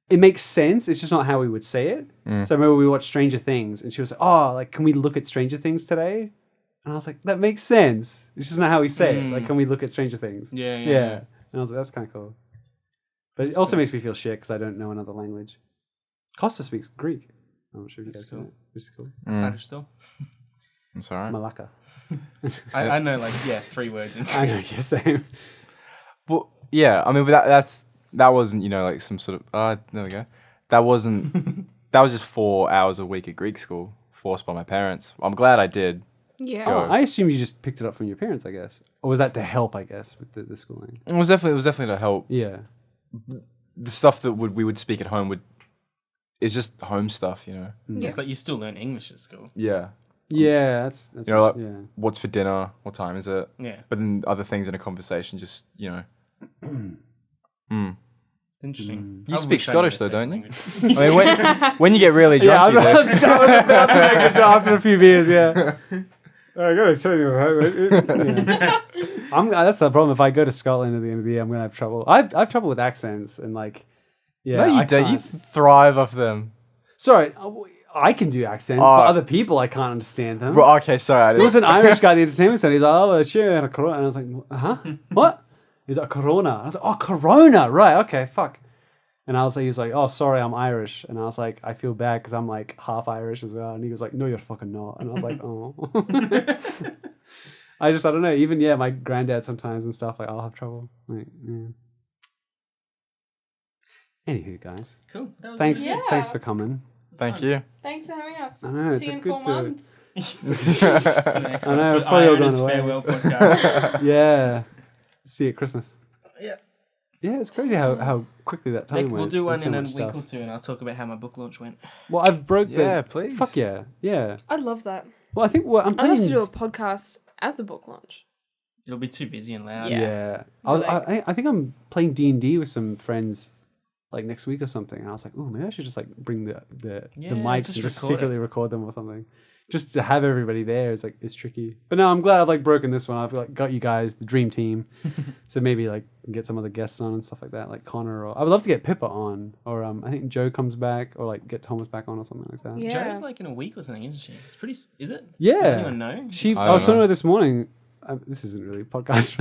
It makes sense. It's just not how we would say it. So I remember we watched Stranger Things, and she was like, "Oh, like can we look at Stranger Things today?" And I was like, "That makes sense. It's just not how we say it. Like, can we look at Stranger Things?" Yeah. And I was like, "That's kind of cool." But it also makes me feel shit because I don't know another language. Kosta speaks Greek. I'm not sure if you guys know it, which is cool. Still. It's alright. Malaka. I know, like, 3 words. In I know, yeah, same. But yeah, I mean, but that wasn't, you know, like some sort of there we go. That wasn't that was just 4 hours a week at Greek school, forced by my parents. I'm glad I did. Yeah. Go. I assume you just picked it up from your parents, I guess. Or was that to help, I guess, with the schooling? It was definitely to help. Yeah. The stuff that we would speak at home is just home stuff, you know. It's like you still learn English at school. Yeah. Yeah, that's You know, like, yeah. what's for dinner? What time is it? Yeah. But then other things in a conversation, just, you know. It's interesting. You I speak wish I knew Scottish the though, second don't you? language. I mean, when you get really Yeah, drunk, I you do. was about to make a joke after a few beers, yeah. I gotta tell you, that's the problem. If I go to Scotland at the end of the year, I'm gonna have trouble. I've trouble with accents and like, yeah. No, you don't. You thrive off them. Sorry, I can do accents, but other people I can't understand them. Well, okay, sorry. There was an Irish guy at the entertainment center. He's like, "Oh, sure, a Corona," and I was like, "Huh? What?" He's like, "Corona." I was like, "Oh, Corona, right? Okay, fuck." And I was like, he was like, "Oh, sorry, I'm Irish." And I was like, "I feel bad because I'm like half Irish as well." And he was like, "No, you're fucking not." And I was like, "Oh." I don't know. Even my granddad sometimes and stuff, like I'll have trouble. Like, yeah. Anywho, guys, Cool. That was thanks, Yeah. thanks for coming. Thank you. Thanks for having us. I know, it's See you a in good 4 months. I know, probably all Iona's gone away. farewell podcast. Yeah, see you at Christmas. Yeah. Yeah, it's crazy how quickly that time Nick, went. we'll do one and so in a much week stuff. or two, and I'll talk about how my book launch went. Well, I've broke the. Yeah, please. Fuck yeah, yeah. I'd love that. Well, I think I'm I'd planning love to do a podcast at the book launch. It'll be too busy and loud. Yeah, But, like- I think I'm playing D&D with some friends, like next week or something. And I was like, oh, maybe I should just like bring the mics just and just record it. secretly record them or something. Just to have everybody there is like it's tricky. But no, I'm glad I've like broken this one. I've like got you guys the dream team, so maybe like get some other guests on and stuff like that, like Connor or I would love to get Pippa on, or I think Joe comes back, or like get Thomas back on or something like that. Yeah. Joe's like in a week or something, isn't she? It's pretty. Is it? Yeah. Does anyone know? I I was don't talking to know. her this morning. This isn't really a podcast.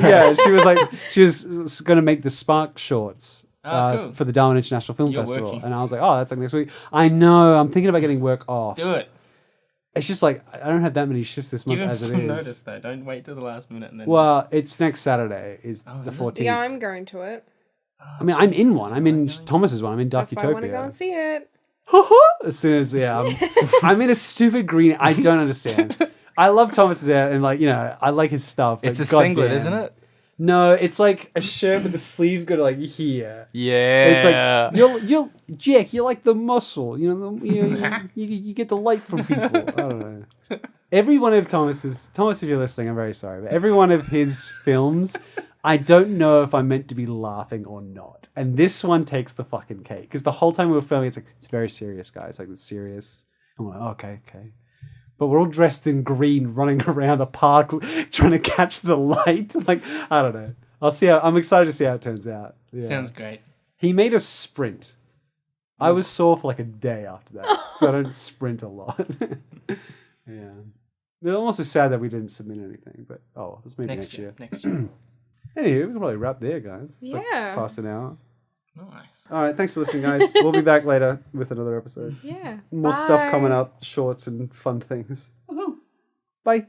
Yeah, she was like, she was going to make the Spark shorts Cool. for the Darwin International Film You're Festival. working. And I was like, oh, that's like next week. I know. I'm thinking about getting work off. Do it. It's just like, I don't have that many shifts this month Give him as it some is. notice though. Don't wait till the last minute and then. Well, it's next Saturday is the is it? 14th. Yeah, I'm going to it. I mean, I'm in one. I'm in Thomas's one. I'm in That's why I want to go Darkutopia. and see it. As soon as, I'm in a stupid green. I don't understand. I love Thomas to death, and like, I like his stuff. It's a but singlet, goddamn. isn't it? No, it's like a shirt, but the sleeves go to like here. Yeah. It's like you're Jack. You're like the muscle. You get the light from people. I don't know. Every one of Thomas, if you're listening, I'm very sorry, but every one of his films, I don't know if I'm meant to be laughing or not. And this one takes the fucking cake because the whole time we were filming, it's like it's very serious, guys. Like it's serious. I'm like, okay. But we're all dressed in green, running around the park, trying to catch the light. Like, I don't know. I'm excited to see how it turns out. Yeah. Sounds great. He made a sprint. I was sore for like a day after that, so I don't sprint a lot. Yeah. It's also sad that we didn't submit anything, but let's maybe next year. Next year. Anyway, we can probably wrap there, guys. It's like Yeah. past an hour. Nice. All right, thanks for listening, guys. We'll be back later with another episode. Yeah. More stuff Bye. coming up, shorts and fun things. Bye.